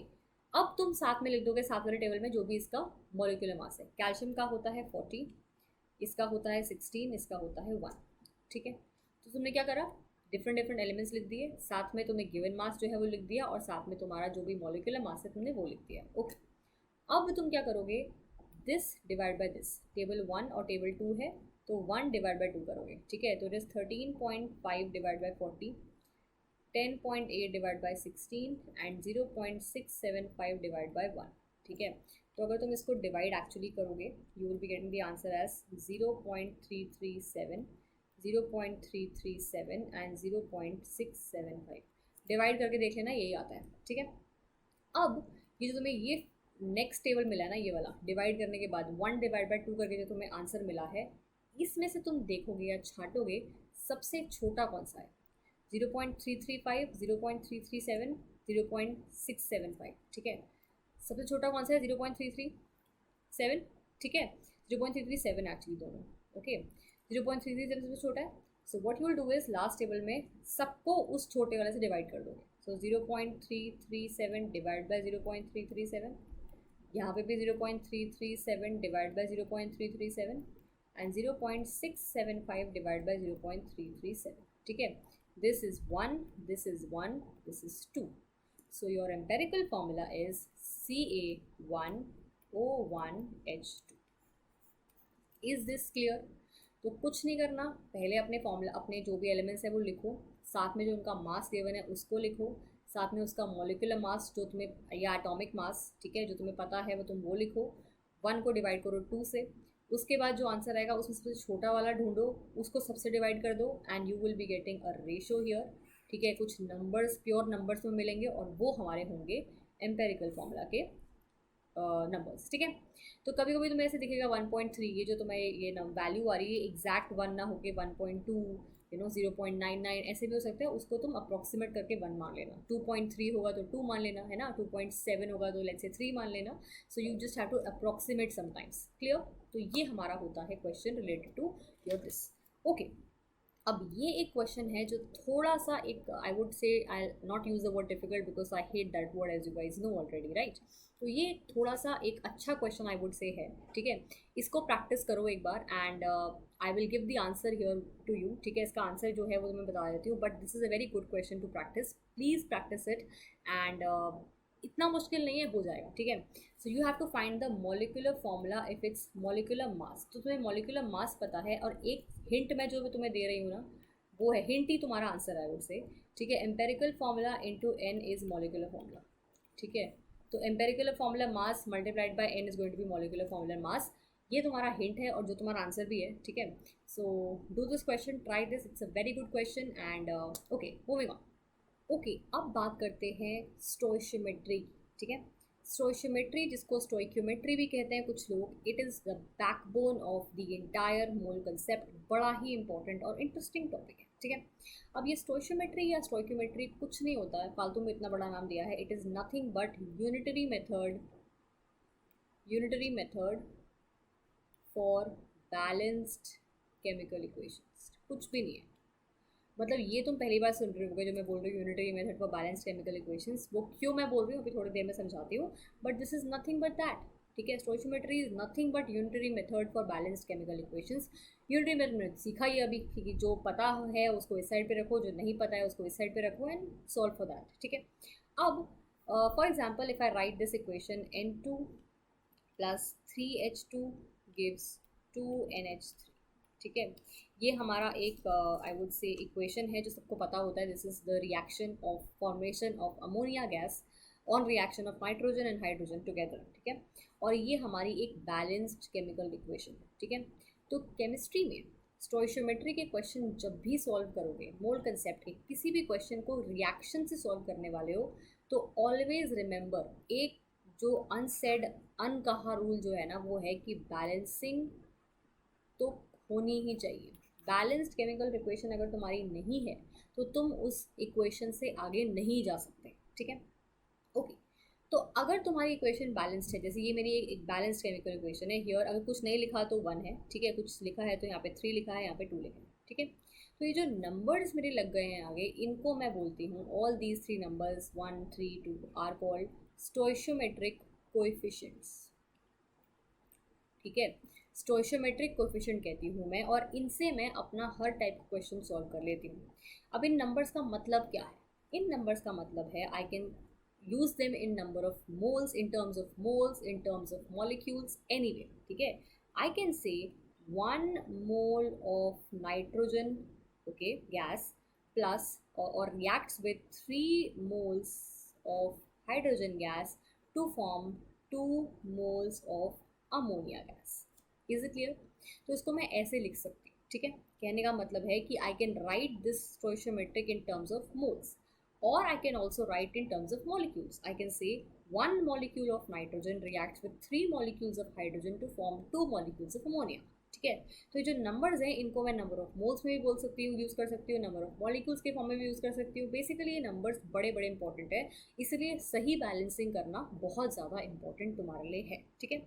अब तुम साथ में लिख दोगे साथ वाले टेबल में जो भी इसका मॉलिक्यूलर मास है। कैल्शियम का होता है 40, इसका होता है 16, इसका होता है 1, ठीक है। तो तुमने क्या करा, डिफरेंट डिफरेंट एलिमेंट्स लिख दिए, साथ में तुम्हें गिवन मास जो है वो लिख दिया, और साथ में तुम्हारा जो भी मॉलिक्यूलर मास है तुमने वो लिख दिया, ओके। अब तुम क्या करोगे, this divide by this, table 1 और टेबल 2 है, तो 1 डिवाइड बाय 2 करोगे, ठीक है। तो it is 13.5 divide by 40, 10.8 divide by 16 and 0.675 divide by 1, ठीक है। तो अगर तुम इसको डिवाइड एक्चुअली करोगे, you will be getting the answer as 0.337, 0.337 and 0.675। Divide करके देख लेना, यही आता है, ठीक है। अब ये जो तुम्हें ये नेक्स्ट टेबल मिला है ना, ये वाला डिवाइड करने के बाद 1/2 करके जो तुम्हें आंसर मिला है, इसमें से तुम देखोगे या छांटोगे सबसे छोटा कौन सा है। 0.335, 0.337, 0.675, ठीक है। सबसे छोटा कौन सा है? 0.337, ठीक है। 0.337 एक्चुअली दोनों, ओके। 0.337 सबसे छोटा है। So what you will do is last table में सबको उस छोटे वाले से डिवाइड कर दोगे। सो 0.337 डिवाइड बाय 0.337, यहाँ पे भी 0.337 divide by 0.337 and 0.675 divide by 0.337, ठीक है। This is 1, this is 1, this is 2. So your empirical formula is Ca1O1H2. Is this clear? तो कुछ नहीं करना, पहले अपने फॉर्मूला, अपने जो भी एलिमेंट्स है वो लिखो, साथ में जो उनका मास गिवन है उसको लिखो, साथ में उसका मॉलिक्यूलर मास जो तुम्हें, या एटॉमिक मास, ठीक है, जो तुम्हें पता है वो तुम वो लिखो। 1 को डिवाइड करो 2 से, उसके बाद जो आंसर आएगा उसमें सबसे छोटा वाला ढूंढो, उसको सबसे डिवाइड कर दो and you will be getting a ratio here, ठीक है। कुछ नंबर्स प्योर नंबर्स में मिलेंगे और वो हमारे होंगे एम्पेरिकल फॉर्मूला के नंबर्स, ठीक है। तो कभी कभी तुम्हें ऐसे दिखेगा 1.3, ये जो तुम्हें ये वैल्यू आ रही है एग्जैक्ट 1 ना होके 1.2, 0.99 ऐसे भी हो सकता है, उसको तुम अप्रॉक्सीमेट करके 1 मान लेना। 2.3 होगा तो 2 मान लेना, है ना। 2.7 होगा तो लेट्स से 3 मान लेना। So you just have to approximate sometimes, clear. तो ये हमारा होता है question related to your this, okay. अब ये एक क्वेश्चन है जो थोड़ा सा एक, I would say, I not use the word difficult because I hate that word as you guys know already, right. तो ये थोड़ा सा एक अच्छा क्वेश्चन आई वुड से है, ठीक है। इसको प्रैक्टिस करो एक बार and I will give the answer here to you, ठीक है। इसका आंसर जो है वो मैं बता देती हूँ, but this is a very good question to practice, please practice it and इतना मुश्किल नहीं है, हो जाएगा, ठीक है। So you have to find the molecular formula if it's molecular mass. तो तुम्हें मॉलिक्यूलर मास पता है, और एक हिंट मैं जो तुम्हें दे रही हूँ ना, वो है हिंट ही तुम्हारा आंसर है, वुड से, ठीक है। Empirical formula into n is molecular formula, ठीक है। तो empirical formula mass multiplied by n is going to be molecular formula mass. ये तुम्हारा हिंट है और जो तुम्हारा आंसर भी है, ठीक है। So do this question, try this, it's a very good question and okay, moving on. Okay, अब बात करते हैं स्टोइशियोमेट्री, ठीक है। स्टोइशियोमेट्री, जिसको स्टोइक्योमेट्री भी कहते हैं कुछ लोग, it is the backbone of the entire mole concept. बड़ा ही इंपॉर्टेंट और इंटरेस्टिंग टॉपिक है, ठीक है। अब ये स्टोइशियोमेट्री या स्टोइक्योमेट्री कुछ नहीं होता है, फालतू में इतना बड़ा नाम दिया है। It is nothing but unitary method for balanced chemical equations, कुछ भी नहीं है। मतलब ये तुम पहली बार सुन रहे होगे जो मैं बोल रही हूँ unitary method for balance chemical equations. वो क्यों मैं बोल रही हूँ अभी थोड़ी देर में समझाती हूँ, but this is nothing but that, ठीक है। Stoichiometry is nothing but unitary method for balanced chemical equations. Unitary method में सीखा ही अभी कि जो पता है उसको इस साइड पे रखो, जो नहीं पता है उसको इस साइड पे रखो एंड सॉल्व फॉर दैट, ठीक है। अब for example if I right this equation N2 plus 3H2 gives 2NH3, ठीक है। ये हमारा एक आई वुड से इक्वेशन है जो सबको पता होता है। This is the reaction of formation of ammonia gas on reaction of nitrogen and hydrogen together, ठीक है। और ये हमारी एक बैलेंस्ड केमिकल इक्वेशन है, ठीक है। तो केमिस्ट्री में स्टोइशियोमेट्री के क्वेश्चन जब भी सॉल्व करोगे, मोल कंसेप्ट के किसी भी क्वेश्चन को रिएक्शन से सॉल्व करने वाले हो, तो ऑलवेज रिमेंबर एक जो अनसेड, अनकहा रूल जो है ना, वो है कि बैलेंसिंग तो होनी ही चाहिए। बैलेंस्ड केमिकल इक्वेशन अगर तुम्हारी नहीं है तो तुम उस इक्वेशन से आगे नहीं जा सकते, ठीक है, ओके। तो अगर तुम्हारी इक्वेशन बैलेंस्ड है, जैसे ये मेरी एक बैलेंस्ड केमिकल इक्वेशन है, हियर अगर कुछ नहीं लिखा तो 1 है, ठीक है। कुछ लिखा है तो यहाँ पे 3 लिखा है, यहाँ पे 2 लिखा है, ठीक है। तो ये जो नंबर्स मेरे लग गए हैं आगे, इनको मैं बोलती हूँ, all these 3 numbers 1, 3, 2 are called stoichiometric coefficients, ठीक है। स्टोइशियोमेट्रिक कोएफिशिएंट कहती हूँ मैं, और इनसे मैं अपना हर टाइप का क्वेश्चन सॉल्व कर लेती हूँ। अब इन नंबर्स का मतलब क्या है? इन नंबर्स का मतलब है I can use them in number of moles, in terms of moles, in terms of molecules, anyway, ठीक है। I can say 1 mole of nitrogen, okay, gas plus और reacts with 3 moles of hydrogen gas to form 2 moles of ammonia gas. Is it clear? तो इसको मैं ऐसे लिख सकती हूँ, ठीक है। कहने का मतलब है कि I can write this स्टोइशियोमेट्रिक in terms of moles. Or I can also write in terms of molecules. I can say one molecule of nitrogen reacts with 3 molecules of hydrogen to form 2 molecules of ammonia. ठीक है, तो ये जो numbers हैं इनको मैं number of moles में भी बोल सकती हूँ, यूज़ कर सकती हूँ, नंबर ऑफ मॉलिक्यूल्स के फॉर्म में भी यूज़ कर सकती हूँ. बेसिकली ये नंबर्स बड़े बड़े इंपॉर्टेंट है, इसलिए सही बैलेंसिंग करना बहुत ज़्यादा इंपॉर्टेंट तुम्हारे लिए है. ठीक है,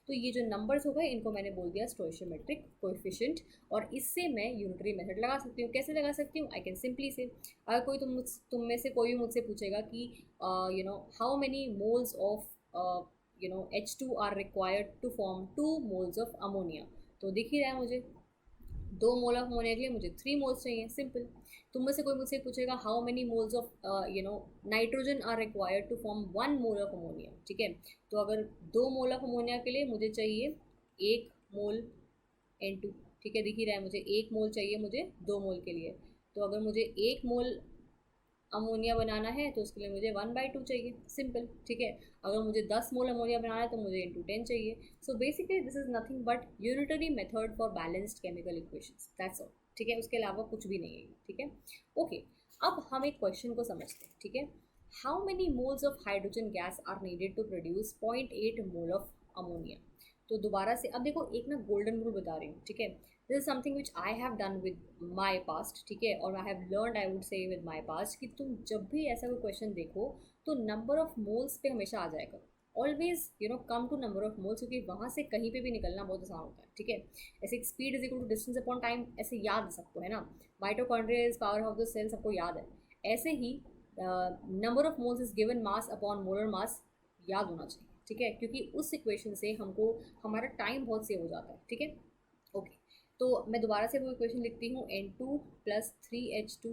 तो ये जो नंबर्स हो गए इनको मैंने बोल दिया स्टोइशियोमेट्रिक कोएफिशिएंट, और इससे मैं यूनिटरी मेथड लगा सकती हूँ. कैसे लगा सकती हूँ? आई कैन सिंपली से, अगर कोई तुम में से कोई भी मुझसे पूछेगा कि how many moles of H2 are required to form 2 moles of ammonia, तो दिख ही रहा है मुझे 2 मोल ऑफ अमोनिया के लिए मुझे 3 मोल्स चाहिए. सिंपल. तुम में से कोई मुझसे पूछेगा how many moles of nitrogen are required to form 1 mole of ammonia. ठीक है, तो अगर 2 मोल ऑफ अमोनिया के लिए मुझे चाहिए 1 मोल N2. ठीक है, दिख ही रहा है मुझे 1 मोल चाहिए मुझे 2 मोल के लिए. तो अगर मुझे 1 मोल अमोनिया बनाना है तो उसके लिए मुझे 1/2 चाहिए. सिंपल. ठीक है, अगर मुझे 10 मोल अमोनिया बनाना है तो मुझे इंटू 10 चाहिए. So basically this is nothing but unitary method for balanced chemical equations. That's all. ठीक है, उसके अलावा कुछ भी नहीं है. ठीक है, ओके. अब हम एक क्वेश्चन को समझते हैं. ठीक है, how many moles of hydrogen gas are needed to produce 0.8 mole of ammonia. तो दोबारा से अब देखो, एक ना गोल्डन रूल बता रही हूँ. ठीक है, this is something which I have done with my past. ठीक है, और I have learned, I would से विद माई पास्ट, कि तुम जब भी ऐसा कोई क्वेश्चन देखो तो नंबर ऑफ मोल्स पे हमेशा आ जाएगा. Always come to number of moles, क्योंकि वहाँ से कहीं पे भी निकलना बहुत आसान होता है. ठीक है, ऐसे speed is equal to distance upon time, ऐसे याद सबको है ना. Mitochondria is power of the cell, सबको याद है. ऐसे ही number of moles is given mass upon molar mass याद होना चाहिए. ठीक है, क्योंकि उस इक्वेशन से हमको हमारा टाइम बहुत सेव हो जाता है. ठीक है, ओके. तो मैं दोबारा से वो इक्वेशन लिखती हूँ. N2 + 3H2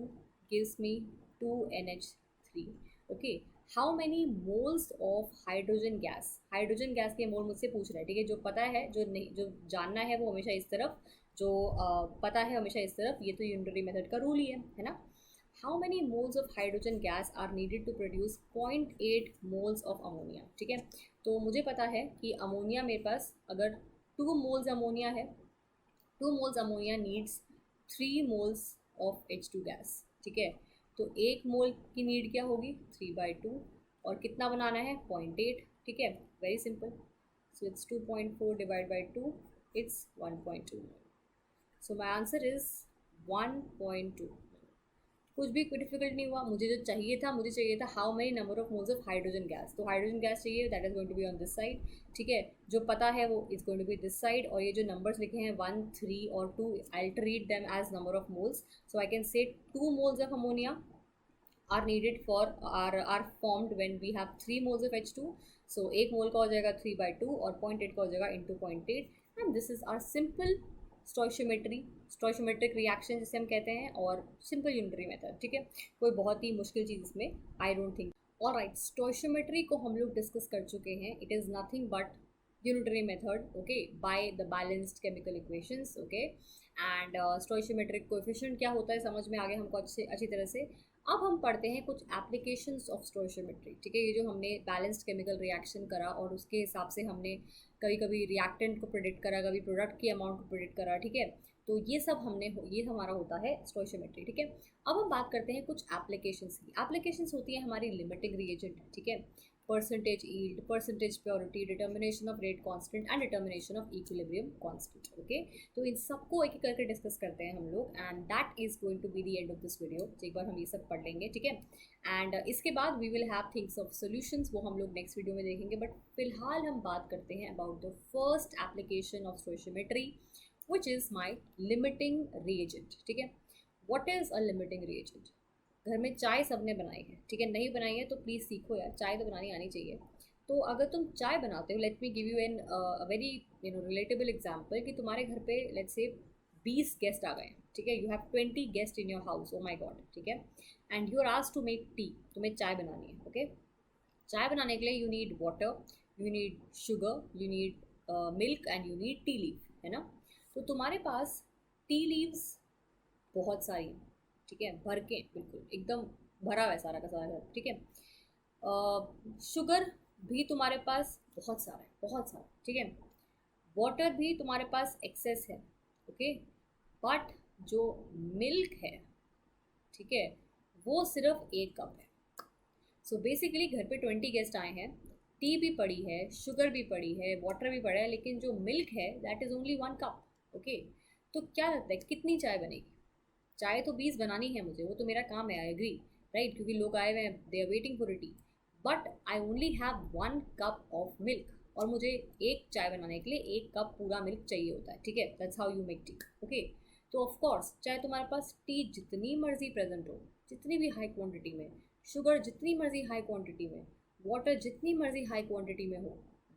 gives me 2NH3. Okay, how many moles of hydrogen gas. Hydrogen gas के मोल मुझसे पूछ रहा है. ठीक है, जो पता है, जो नहीं, जो जानना है वो हमेशा इस तरफ, जो पता है हमेशा इस तरफ. ये तो यूनिटरी मेथड का रूल ही है ना. How many moles of hydrogen gas are needed to produce 0.8 moles of ammonia. ठीक है, तो मुझे पता है कि अमोनिया मेरे पास अगर 2 मोल्स अमोनिया है, 2 moles ammonia needs 3 moles of H2 gas. ठीक है, तो 1 मोल की नीड क्या होगी? 3/2. और कितना बनाना है? 0.8. ठीक है, very simple. So it's 2.4 divide by 2, it's 1.2. So my answer is 1.2. कुछ भी डिफिकल्ट नहीं हुआ. मुझे जो चाहिए था how many number of moles of hydrogen gas. तो हाइड्रोजन गैस चाहिए, that is going to be on this side. ठीक है, जो पता है वो is going to be this side. और ये जो नंबर्स लिखे हैं 1, 3 और 2, I treat them as number of moles. So I can say 2 moles of ammonia are needed for are formed when we have 3 moles of H2. So 1 मोल का हो जाएगा 3/2 और 0.8 का हो जाएगा into 0.8. And this is our simple stoichiometric reaction जिसे हम कहते हैं, और सिंपल यूनिटरी मेथड. ठीक है, कोई बहुत ही मुश्किल चीज़ इसमें I don't think. Alright, stoichiometry को हम लोग डिस्कस कर चुके हैं. It is nothing but unitary method, okay, by the balanced chemical equations. Okay, and stoichiometric coefficient क्या होता है समझ में आ गया हमको अच्छी तरह से. अब हम पढ़ते हैं कुछ एप्लीकेशंस ऑफ स्टोइशियोमेट्री. ठीक है, ये जो हमने बैलेंस्ड केमिकल रिएक्शन करा और उसके हिसाब से हमने कभी कभी रिएक्टेंट को प्रेडिक्ट करा, कभी प्रोडक्ट की अमाउंट को प्रेडिक्ट करा. ठीक है, तो ये सब ये हमारा होता है स्टोइशियोमेट्री. ठीक है, अब हम बात करते हैं कुछ एप्लीकेशंस की. एप्लीकेशंस होती है हमारी लिमिटिंग रिएजेंट. ठीक है, percentage yield, percentage purity, determination of rate constant and determination of equilibrium constant. Okay, तो इन सबको एक एक करके डिस्कस करते हैं हम लोग, and that is going to be the end of this video. एक बार हम ये सब पढ़ लेंगे. ठीक है, एंड इसके बाद we will have things of solutions, वो हम लोग नेक्स्ट वीडियो में देखेंगे. बट फिलहाल हम बात करते हैं about the first application of stoichiometry, which is my limiting reagent. ठीक है, what is a limiting reagent? घर में चाय सबने बनाई है. ठीक है, नहीं बनाई है तो प्लीज़ सीखो यार, चाय तो बनानी आनी चाहिए. तो अगर तुम चाय बनाते हो, let me give you an very relatable example, कि तुम्हारे घर पे लेट्स से 20 गेस्ट आ गए हैं. ठीक है, you have 20 guest in your house. Oh my god. ठीक है, and you are asked to make tea. तुम्हें चाय बनानी है. ओके, चाय बनाने के लिए you need water, you need sugar, you need milk and you need tea leave, है ना. तो तुम्हारे पास टी लीव्स बहुत सारी हैं. ठीक है, भर के बिल्कुल एकदम भरा हुआ है सारा का सारा घर. ठीक है, शुगर भी तुम्हारे पास बहुत सारा है, बहुत सारा. ठीक है, वाटर भी तुम्हारे पास एक्सेस है. ओके, बट जो मिल्क है, ठीक है, वो सिर्फ 1 कप है. सो बेसिकली घर पे 20 गेस्ट आए हैं, टी भी पड़ी है, शुगर भी पड़ी है, वाटर भी पड़ा है, लेकिन जो मिल्क है that is only 1 cup. Okay, तो क्या लगता है कितनी चाय बनेगी? चाय तो 20 बनानी है मुझे, वो तो मेरा काम है, आई एग्री, राइट, क्योंकि लोग आए हुए हैं, they are waiting for a tea. But I only have 1 cup of milk, और मुझे एक चाय बनाने के लिए 1 कप पूरा मिल्क चाहिए होता है, ठीक है, that's how you make tea. Okay, तो ऑफ कोर्स चाहे तुम्हारे पास टी जितनी मर्जी प्रेजेंट हो, जितनी भी हाई क्वांटिटी में, शुगर जितनी मर्जी हाई क्वांटिटी में, वाटर जितनी मर्जी हाई क्वांटिटी में हो,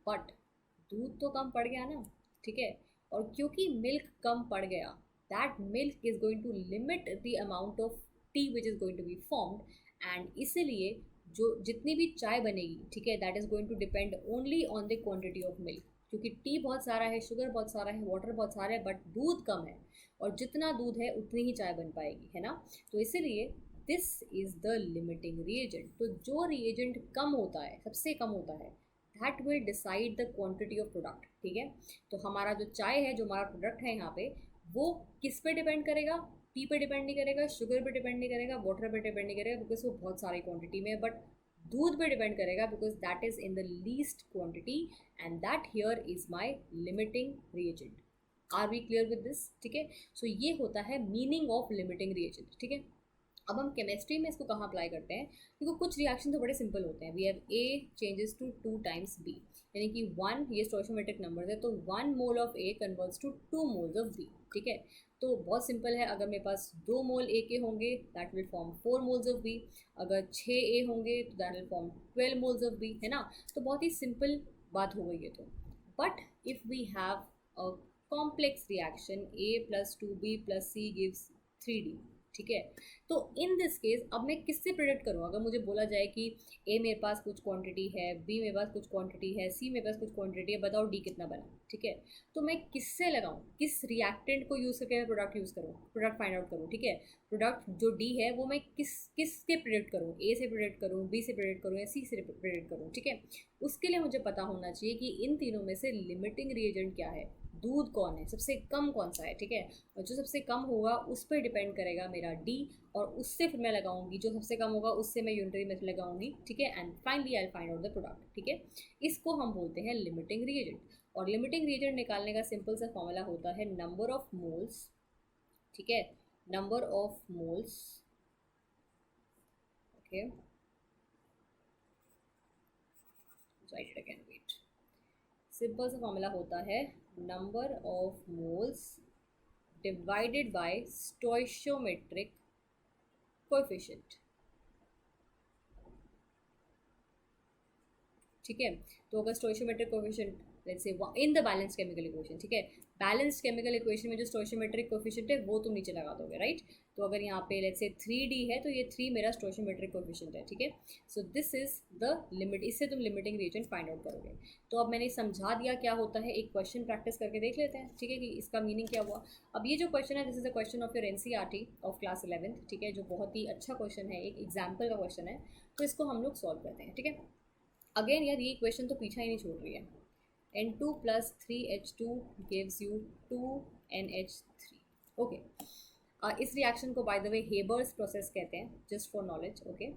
बट दूध तो कम पड़ गया ना, ठीक है। और क्योंकि मिल्क कम पड़ गया, that milk is going to limit the amount of tea which is going to be formed, and इसीलिए जो जितनी भी चाय बनेगी, ठीक है, that is going to depend only on the quantity of milk, क्योंकि टी बहुत सारा है, शुगर बहुत सारा है, वाटर बहुत सारा है, बट दूध कम है, और जितना दूध है उतनी ही चाय बन पाएगी, है ना। तो इसीलिए this is the limiting reagent. तो जो रिएजेंट कम होता है, सबसे कम होता है, that will decide the quantity of product, ठीक है। तो हमारा जो चाय है, जो हमारा प्रोडक्ट है यहाँ पे, वो किस पे डिपेंड करेगा? टी पे डिपेंड नहीं करेगा, शुगर पे डिपेंड नहीं करेगा, वाटर पे डिपेंड नहीं करेगा, बिकॉज वो बहुत सारी क्वांटिटी में है, बट दूध पे डिपेंड करेगा because that is in the least quantity, and that here is my limiting reagent. Are we clear with this? ठीक है, सो ये होता है मीनिंग ऑफ लिमिटिंग रिएजेंट, ठीक है। अब हम केमिस्ट्री में इसको कहाँ अप्लाई करते हैं? क्योंकि कुछ रिएक्शन तो बड़े सिंपल होते हैं। We have A changes to 2 times B, यानी कि 1, ये स्टोइचियोमेट्रिक नंबर है, तो 1 mole of A converts to 2 moles of B, ठीक है। तो बहुत सिंपल है, अगर मेरे पास 2 मोल ए के होंगे that will form 4 moles of B, अगर 6 ए होंगे तो that will form 12 moles of B, है ना। तो बहुत ही सिंपल बात हो गई है। तो but if we have a complex reaction A plus 2b plus C gives 3d, ठीक है। तो इन दिस केस अब मैं किससे प्रिडिक्ट करूँ? अगर मुझे बोला जाए कि ए मेरे पास कुछ क्वांटिटी है, बी मेरे पास कुछ क्वांटिटी है, सी मेरे पास कुछ क्वांटिटी है, बताओ डी कितना बना, ठीक है। तो मैं किससे लगाऊं, किस रिएक्टेंट को यूज़ करके मैं प्रोडक्ट यूज़ करूँ, प्रोडक्ट फाइंड आउट करूँ, ठीक है। प्रोडक्ट जो डी है वो मैं किसके प्रिडिक्ट करूँ? ए से प्रिडिक्ट करूँ, बी से प्रिडिक्ट करूँ, या सी से प्रिडिक्ट करूँ, ठीक है। उसके लिए मुझे पता होना चाहिए कि इन तीनों में से लिमिटिंग रिएजेंट क्या है, दूध कौन है, सबसे कम कौन सा है, ठीक है। और जो सबसे कम होगा उस पर डिपेंड करेगा मेरा डी, और उससे फिर मैं लगाऊंगी, जो सबसे कम होगा उससे मैं यूनिटरी मेथड लगाऊंगी, ठीक है, and finally I find out the product, ठीक है। इसको हम बोलते हैं लिमिटिंग रिएजेंट। और लिमिटिंग रिएजेंट निकालने का सिंपल सा फॉर्मूला होता है नंबर ऑफ मोल्स, ठीक है, number of moles, okay, right it again, wait, simple सा फॉर्मूला होता है number of moles divided by stoichiometric coefficient, ठीक है। तो अगर stoichiometric coefficient let's say in the balance chemical equation, ठीक है, बैलेंस्ड केमिकल इक्वेशन में जो स्टोइशियोमेट्रिक कोएफिशिएंट है वो तुम नीचे लगा दोगे, राइट। तो अगर यहाँ पे लेट्स से 3d है तो ये 3 मेरा स्टोइशियोमेट्रिक कोएफिशिएंट है, ठीक है। So this is the limit, इससे तुम लिमिटिंग रिएजेंट फाइंड आउट करोगे। तो अब मैंने समझा दिया क्या होता है, एक क्वेश्चन प्रैक्टिस करके देख लेते हैं, ठीक है, कि इसका मीनिंग क्या हुआ। अब ये जो क्वेश्चन है, this is a question of your NCERT of class 11th, ठीक है, जो बहुत ही अच्छा क्वेश्चन है, एक एग्जाम्पल का क्वेश्चन है। तो इसको हम लोग सॉल्व करते हैं, ठीक है। अगेन यार ये क्वेश्चन तो पीछा ही नहीं छोड़ रही है। N2 plus 3H2 gives you 2NH3, okay. इस रिएक्शन को by the way Haber's process कहते हैं, just for knowledge, okay.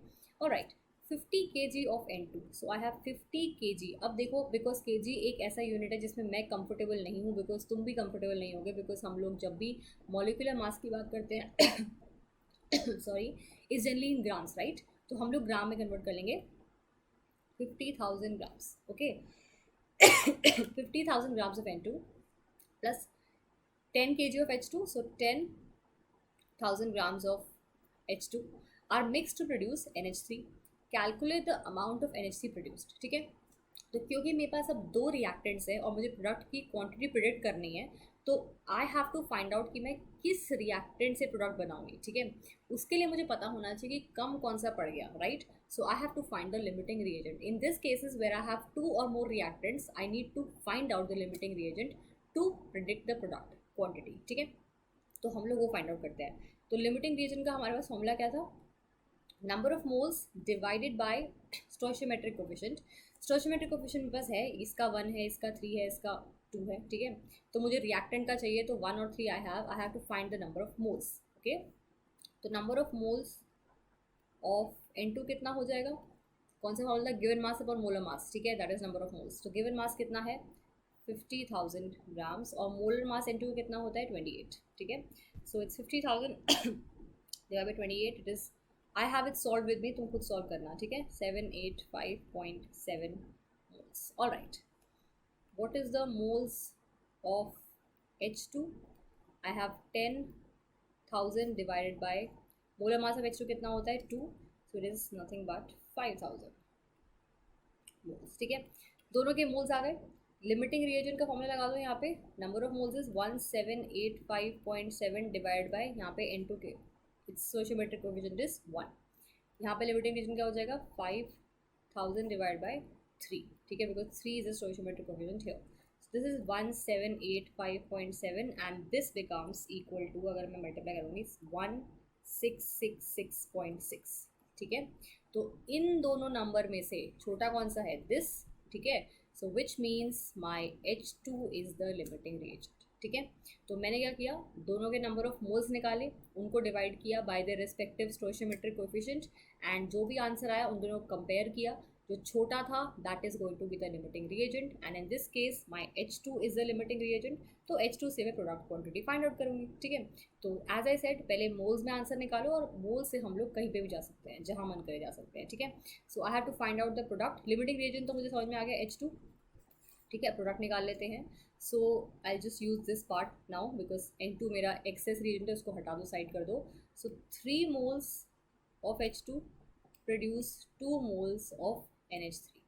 Alright, 50 kg of N2, so I have 50 kg। अब देखो, बिकॉज kg एक ऐसा यूनिट है जिसमें मैं कंफर्टेबल नहीं हूँ, बिकॉज तुम भी कंफर्टेबल नहीं होगे, बिकॉज हम लोग जब भी मॉलिक्यूलर मास की बात करते हैं sorry, is generally in grams, right. तो हम लोग ग्राम में कन्वर्ट कर लेंगे, 50,000 grams, okay. 50,000 grams of N2 plus 10 kg of H2, so 10,000 grams of H2 are mixed to produce NH3. Calculate the amount of NH3 produced, ठीक है। तो क्योंकि मेरे पास अब 2 रिएक्टेंट्स है और मुझे प्रोडक्ट की क्वांटिटी प्रिडिक्ट करनी है, तो I have to find out कि मैं किस रिएक्टेंट से प्रोडक्ट बनाऊंगी, ठीक है। उसके लिए मुझे पता होना चाहिए कि कम कौन सा पड़ गया, right. So I have to find the limiting reagent. In this cases where I have 2 और more reactants, I need to find out the limiting reagent to predict the product quantity, ठीक है। तो हम लोग वो फाइंड आउट करते हैं। तो लिमिटिंग रिएजेंट का हमारे पास फॉर्मूला क्या था? Number of moles divided by stoichiometric coefficient. स्टोइशियोमेट्रिक coefficient मेरे पास है, इसका 1 है, इसका 3 है, इसका 2 है, ठीक है। तो मुझे रिएक्टेंट का चाहिए, तो 1 और 3 I have to find the number of moles, okay. तो number of moles of N2 कितना हो जाएगा? कौन सा formula, given mass upon molar mass, ठीक है, that is number of moles. तो गिवन मास कितना है 50,000 ग्राम्स और मोलर मास इनटू कितना होता है 28, ठीक है। So it's 50,000 divide by 28, it is, I have it solve with me, तुम खुद सॉल्व करना, ठीक है। 785.7 moles. All right, what is the moles of H2? I have 10,000 divided by molar mass of H2 कितना होता है 2, so it is nothing but 5,000 moles, ठीक है। दोनों के मोल्स आ गए। लिमिटिंग रिएजेंट का फॉर्मूला लगा दो यहाँ पे, number of moles is 1785.7 divide by यहाँ पे N2 के, इट्स स्टोइचियोमेट्रिक कोएफिशिएंट इज 1। यहाँ पे लिमिटिंग रिएजेंट क्या हो जाएगा 5,000 डिवाइड बाय 3, ठीक है, because 3 is a stoichiometric coefficient here. This is 1785.7 and this becomes equal to, अगर मैं मल्टीप्लाई करूँगी 1666.6, ठीक है। तो इन दोनों नंबर में से छोटा कौन सा है, दिस, ठीक है। So which means my H2 is the limiting reagent, ठीक है। तो मैंने क्या किया, दोनों के नंबर ऑफ मोल्स निकाले, उनको डिवाइड किया by the respective stoichiometric coefficient and जो भी आंसर आया उन दोनों को कंपेयर किया, जो छोटा था that is going to be the limiting reagent and in this case my H2 is the limiting reagent. तो H2 से मैं प्रोडक्ट क्वांटिटी फाइंड आउट करूँगी, ठीक है। तो एज आई सेड, पहले मोल्स में आंसर निकालो और मोल्स से हम लोग कहीं पे भी जा सकते हैं, जहाँ मन करे जा सकते हैं, ठीक है। So I have to find out the product. Limiting reagent तो मुझे समझ में आ गया H2, ठीक है। प्रोडक्ट निकाल लेते हैं। So I just use this part now because N2 मेरा एक्सेस रिएजेंट है, उसको हटा दो, साइड कर दो। सो 3 moles of H2 produce 2 moles of NH3,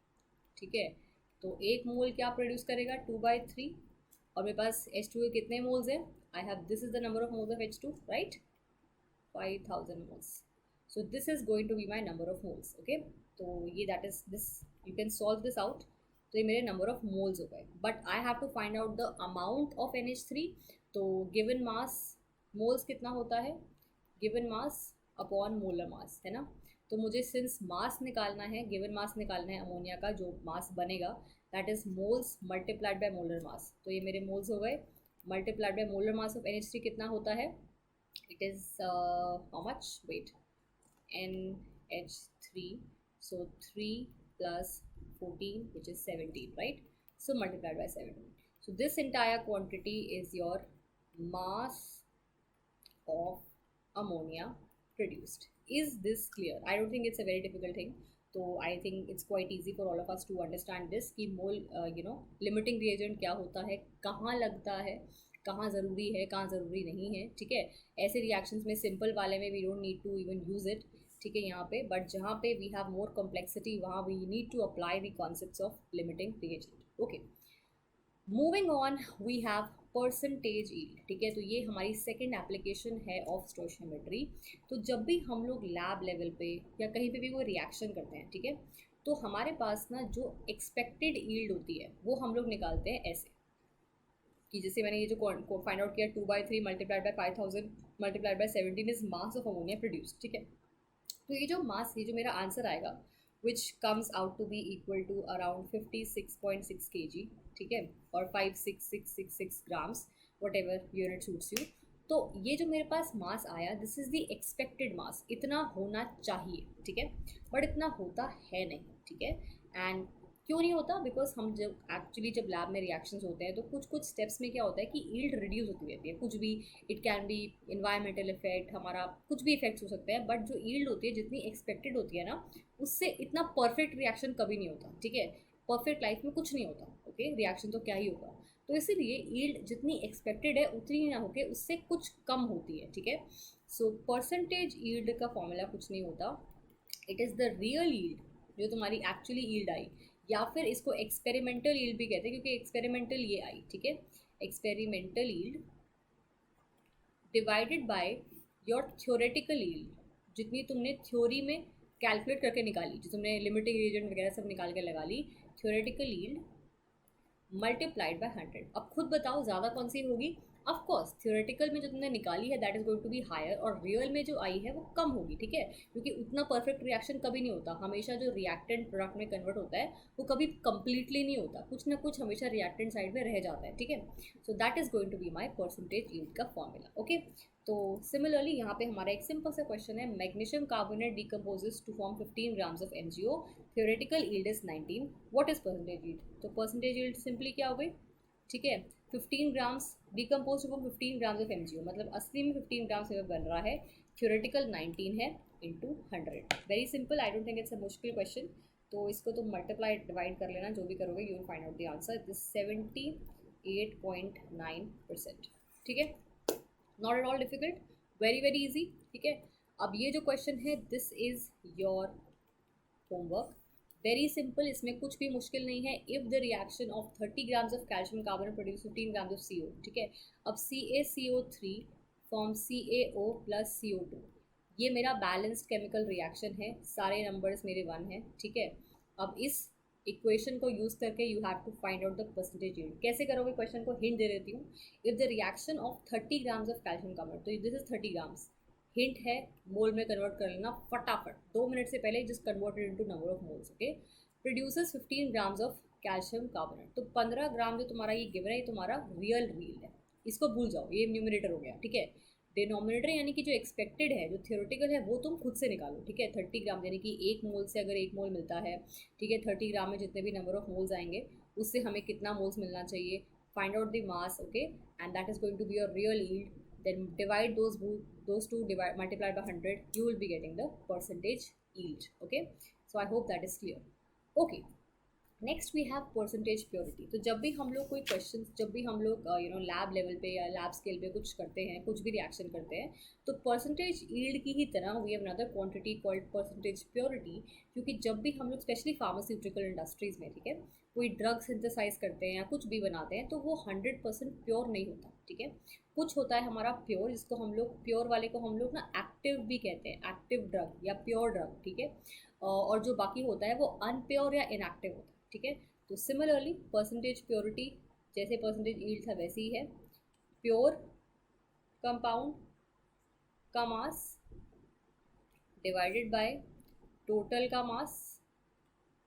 ठीक है। तो एक मोल क्या प्रोड्यूस करेगा 2/3 और मेरे पास H2 के कितने मोल्स हैं, I have, this is the number of moles of H2, right, 5,000 moles. So this is going to be my number of moles, okay. तो ये that is this, you can solve this out. तो ये मेरे number of moles हो गए, but I have to find out the amount of NH3। तो given mass, moles कितना होता है, given mass upon molar mass, है ना। तो मुझे सिंस मास निकालना है, गिवन मास निकालना है अमोनिया का, जो मास बनेगा that is moles multiplied by molar mass. तो ये मेरे मोल्स हो गए, multiplied by molar mass of NH3 कितना होता है, it is how much, wait, NH3, so 3 plus 14 which is 17, right? So multiplied by 17. So this entire quantity is your mass of ammonia produced. Is this clear? I don't think it's a very difficult thing. So I think it's quite easy for all of us to understand this कि मोल limiting reagent क्या होता है, कहाँ लगता है, कहाँ ज़रूरी है, कहाँ ज़रूरी नहीं है, ठीक है। ऐसे रिएक्शंस में सिंपल वाले में we don't need to even use it, ठीक है, यहाँ पे, बट जहाँ पे वी हैव मोर कॉम्प्लेक्सिटी वहाँ we need to apply the concepts of limiting reagent, okay. Moving on, we have percentage yield, ठीक है। तो ये हमारी सेकेंड एप्लीकेशन है ऑफ स्टोइचियोमेट्री। तो जब भी हम लोग लैब लेवल पे या कहीं पे भी कोई रिएक्शन करते हैं, ठीक है, तो हमारे पास ना जो एक्सपेक्टेड यील्ड होती है वो हम लोग निकालते हैं ऐसे कि जैसे मैंने ये जो फाइंड आउट किया 2/3 multiplied by 5,000 multiplied by 17 is mass of ammonia produced, ठीक है। तो ये जो मास, ये जो मेरा आंसर आएगा which comes out to be equal to around 56.6 kg, ठीक है, और 56666 grams, whatever unit suits you. तो ये जो मेरे पास मास आया, this is the expected mass, इतना होना चाहिए, ठीक है, बट इतना होता है नहीं, ठीक है। एंड क्यों नहीं होता, बिकॉज हम जब लैब में रिएक्शंस होते हैं तो कुछ स्टेप्स में क्या होता है कि यील्ड रिड्यूस होती रहती है, कुछ भी, it can be environmental effect, हमारा कुछ भी इफेक्ट्स हो सकते हैं, बट जो यील्ड होती है जितनी एक्सपेक्टेड होती है ना, उससे इतना परफेक्ट रिएक्शन कभी नहीं होता, ठीक है। परफेक्ट लाइफ में कुछ नहीं होता, ओके, रिएक्शन तो क्या ही होगा। तो इसीलिए यील्ड जितनी एक्सपेक्टेड है उतनी ही ना होके उससे कुछ कम होती है, ठीक है। सो परसेंटेज यील्ड का फॉर्मूला कुछ नहीं होता, it is the real yield, जो तुम्हारी एक्चुअली यील्ड आई, या फिर इसको एक्सपेरिमेंटल यील्ड भी कहते हैं क्योंकि एक्सपेरिमेंटल ये आई, ठीक है, experimental yield divided by your theoretical yield, जितनी तुमने थ्योरी में कैलकुलेट करके निकाली, जो तुमने लिमिटिंग रिएजेंट वगैरह सब निकाल के लगा ली, थ्योरेटिकल यील्ड मल्टीप्लाइड बाय 100। अब खुद बताओ ज़्यादा कौन सी होगी, ऑफ कोर्स थियोरेटिकल में जो तुमने निकाली है that is going to be higher, और रियल में जो आई है वो कम होगी, ठीक है, क्योंकि उतना परफेक्ट रिएक्शन कभी नहीं होता। हमेशा जो रिएक्टेंट प्रोडक्ट में कन्वर्ट होता है वो कभी कंप्लीटली नहीं होता, कुछ ना कुछ हमेशा रिएक्टेंट साइड में रह जाता है, ठीक है। So that is going to be my percentage yield का फॉर्मूला, ओके। तो सिमिलरली यहाँ पे हमारा एक सिंपल सा क्वेश्चन है, magnesium carbonate decomposes to form 15 grams of MgO, theoretical yield is 19, what is percentage yield. तो परसेंटेज यील्ड सिंपली क्या हो गई, ठीक है, 15 grams decompose to form 15 grams of MgO, मतलब असली में 15 ग्राम्स में बन रहा है, थियोरेटिकल 19 है into 100। Very simple, I don't think it's अ मुश्किल क्वेश्चन। तो इसको तुम मल्टीप्लाई डिवाइड कर लेना, जो भी करोगे you will find out the answer, this 78.9%, ठीक है, not at all difficult, very very easy, ठीक है। अब ये जो क्वेश्चन है this is your homework, very simple, इसमें कुछ भी मुश्किल नहीं है। If the reaction of 30 grams of calcium carbonate produce 15 grams of CO, ठीक है। अब CaCO3 form CaO plus CO2, ये मेरा बैलेंस्ड केमिकल रिएक्शन है, सारे नंबर्स मेरे 1 हैं, ठीक है। अब इस इक्वेशन को यूज़ करके you have to find out the percentage yield. कैसे करोगे, क्वेश्चन को हिंट दे देती हूँ। If the reaction of 30 grams of calcium carbonate, तो दिस इज 30 ग्राम्स, हिंट है मोल में कन्वर्ट कर लेना फटाफट, 2 मिनट से पहले just converted into number of moles, okay. Produces 15 grams of calcium carbonate, तो 15 ग्राम जो तुम्हारा ये गिवन है ये तुम्हारा रियल यील्ड है, इसको भूल जाओ, ये न्यूमरेटर हो गया, ठीक है। डिनोमिनेटर यानी कि जो एक्सपेक्टेड है, जो थियोरेटिकल है, वो तुम खुद से निकालो, ठीक है। 30 ग्राम यानी कि एक मोल से अगर एक मोल मिलता है, ठीक है, 30 ग्राम में जितने भी नंबर ऑफ मोल्स आएंगे उससे हमें कितना मोल्स मिलना चाहिए, find out the mass, okay, and that is going to be your real yield, then divide those two divide multiplied by 100, you will be getting the percentage yield, okay। So I hope that is clear, okay। Next we have percentage purity. तो जब भी हम लोग कोई question, जब भी हम लोग लैब लेवल पे या लैब स्केल पे कुछ करते हैं, कुछ भी रिएक्शन करते हैं, तो परसेंटेज यील्ड की ही तरह we have another quantity called percentage purity, क्योंकि जब भी हम लोग स्पेशली फार्मास्यूटिकल इंडस्ट्रीज़ में, ठीक है, कोई ड्रग सिंथेसाइज करते हैं या कुछ भी बनाते हैं, तो वो 100% प्योर नहीं होता, ठीक है। कुछ होता है हमारा प्योर, जिसको हम लोग प्योर वाले को हम लोग ना एक्टिव भी कहते हैं, एक्टिव ड्रग या प्योर ड्रग, ठीक है। और जो बाकी होता है वो अनप्योर या इनएक्टिव होता है, ठीक है। तो सिमिलरली परसेंटेज प्योरिटी, जैसे परसेंटेज यील्ड था वैसे ही है, प्योर कंपाउंड का मास डिवाइडेड बाय टोटल का मास,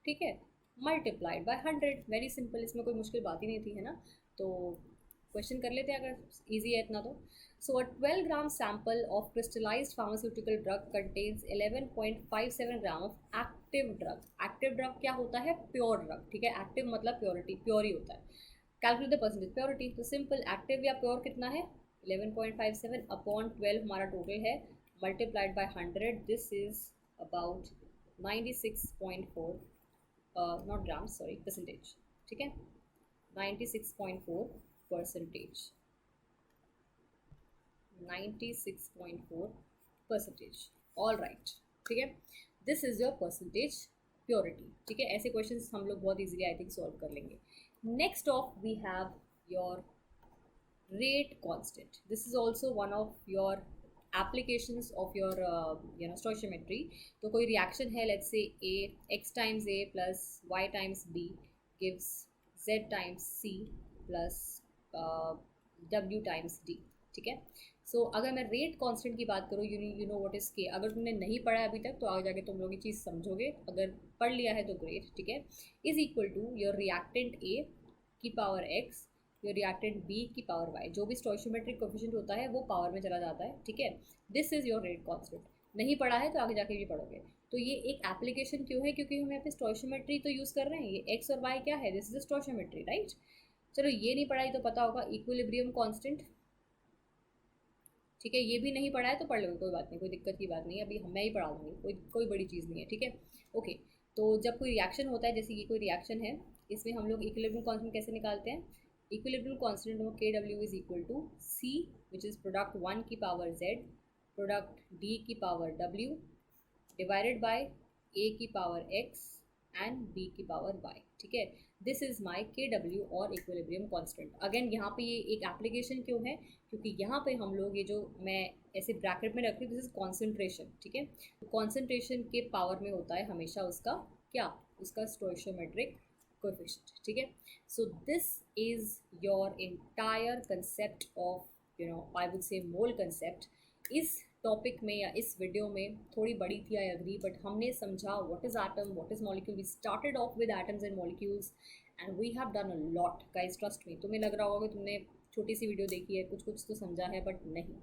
ठीक है, मल्टीप्लाइड बाय 100, वेरी सिंपल, इसमें कोई मुश्किल बात ही नहीं थी, है ना। तो क्वेश्चन कर लेते हैं अगर इजी है इतना तो। सो अ 12 gram sample of crystallised pharmaceutical drug contains 11.57 gram of active drug. Active drug क्या होता है, प्योर ड्रग, ठीक है, एक्टिव मतलब प्योरिटी, प्योर ही होता है। कैलकुलेट द परसेंटेज प्योरिटी, तो सिंपल, एक्टिव या प्योर कितना है, 11.57 अपॉन 12 हमारा टोटल है, multiplied by 100, this is about 96.4 not grams, sorry, percentage, ठीक है, 96.4 परसेंटेज, 96.4 परसेंटेज, ऑल राइट, ठीक है, this is your percentage purity, ठीक है। ऐसे क्वेश्चंस हम लोग बहुत इजीली आई थिंक सॉल्व कर लेंगे। Next of we have your rate constant, this is also one of your applications of your stoichiometry। तो कोई reaction है, let's say a x times a plus y times b gives z times c plus w times d, ठीक है। सो अगर मैं rate constant की बात करूँ, यू नो व्हाट इज के, अगर तुमने नहीं पढ़ा है अभी तक तो आगे जाके तुम लोग ये चीज़ समझोगे, अगर पढ़ लिया है तो ग्रेट, ठीक है। Is equal to your reactant a की power x, your reactant b की पावर y, जो भी स्टोइशियोमेट्रिक कोफिशिएंट होता है वो पावर में चला जाता है, ठीक है। This is your rate constant, नहीं पढ़ा है तो आगे जाके भी पढ़ोगे। तो ये एक एप्लीकेशन क्यों है, क्योंकि हम यहाँ पे स्टोइशियोमेट्री तो यूज़ कर रहे हैं, ये x और y क्या है, दिस इज स्टोइशियोमेट्री, राइट। चलो ये नहीं पढ़ाई तो पता होगा इक्विलिब्रियम कांस्टेंट, ठीक है, ये भी नहीं पढ़ा है तो पढ़ लो, कोई बात नहीं, कोई दिक्कत की बात नहीं है, अभी मैं ही पढ़ा दूँगी, कोई बड़ी चीज़ नहीं है, ठीक है, ओके। तो जब कोई रिएक्शन होता है, जैसे ये कोई रिएक्शन है, इसमें हम लोग इक्विलिब्रियम कांस्टेंट कैसे निकालते हैं, इक्विलिब्रियम कांस्टेंट में KW is equal to C which is product 1 की पावर Z प्रोडक्ट D की पावर W डिवाइडेड बाय A की पावर X एंड B की पावर Y, ठीक है। दिस इज़ माई KW और इक्विलिब्रियम कांस्टेंट। अगेन यहाँ पे ये एक एप्लीकेशन क्यों है, क्योंकि यहाँ पे हम लोग ये जो मैं ऐसे ब्रैकेट में रख रही हूँ, दिस इज कॉन्सेंट्रेशन, ठीक है। तो कॉन्सेंट्रेशन के पावर में होता है हमेशा उसका क्या, उसका स्टोइशियोमेट्रिक कोएफिशिएंट, ठीक है। So this is your entire concept of I would से मोल कंसेप्ट। इस टॉपिक में या इस वीडियो में थोड़ी बड़ी थी, आई अग्री, बट हमने समझा what is atom, what is molecule. We started off with atoms and molecules and we have done a lot guys, trust me. तुम्हें लग रहा होगा कि तुमने छोटी सी वीडियो देखी है, कुछ कुछ तो समझा है, बट नहीं,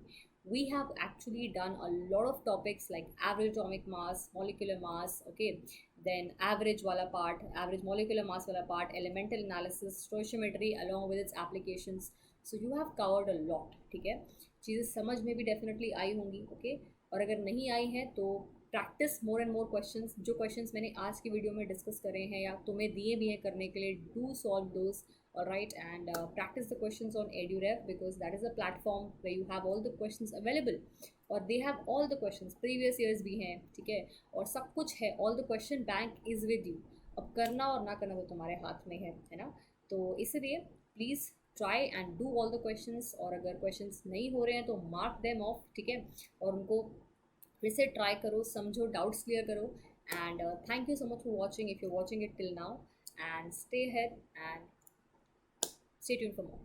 we have actually done a lot of topics like average atomic mass, molecular mass, okay, then average wala part, average molecular mass wala part, elemental analysis, stoichiometry along with its applications. So you have covered a lot, ठीक है। चीज़ें समझ में भी definitely I होंगी, okay. और अगर नहीं आई हैं तो practice more and more questions. जो क्वेश्चंस मैंने आज की वीडियो में डिस्कस करे हैं या तुम्हें दिए भी हैं करने के लिए, do solve those, alright, and practice the questions on EduRev because that is a platform where you have all the questions available और they have all the questions, previous years भी हैं, ठीक है, और सब कुछ है, all the question bank is with you। अब करना और ना करना तो तुम्हारे हाथ में है ना। तो इसलिए please try and do all the questions, और अगर क्वेश्चंस नहीं हो रहे हैं तो मार्क देम ऑफ, ठीक है, और उनको फिर से ट्राई करो, समझो, डाउट्स क्लियर करो। And thank you so much for watching, if you watching it till now, and stay head and stay tuned for more.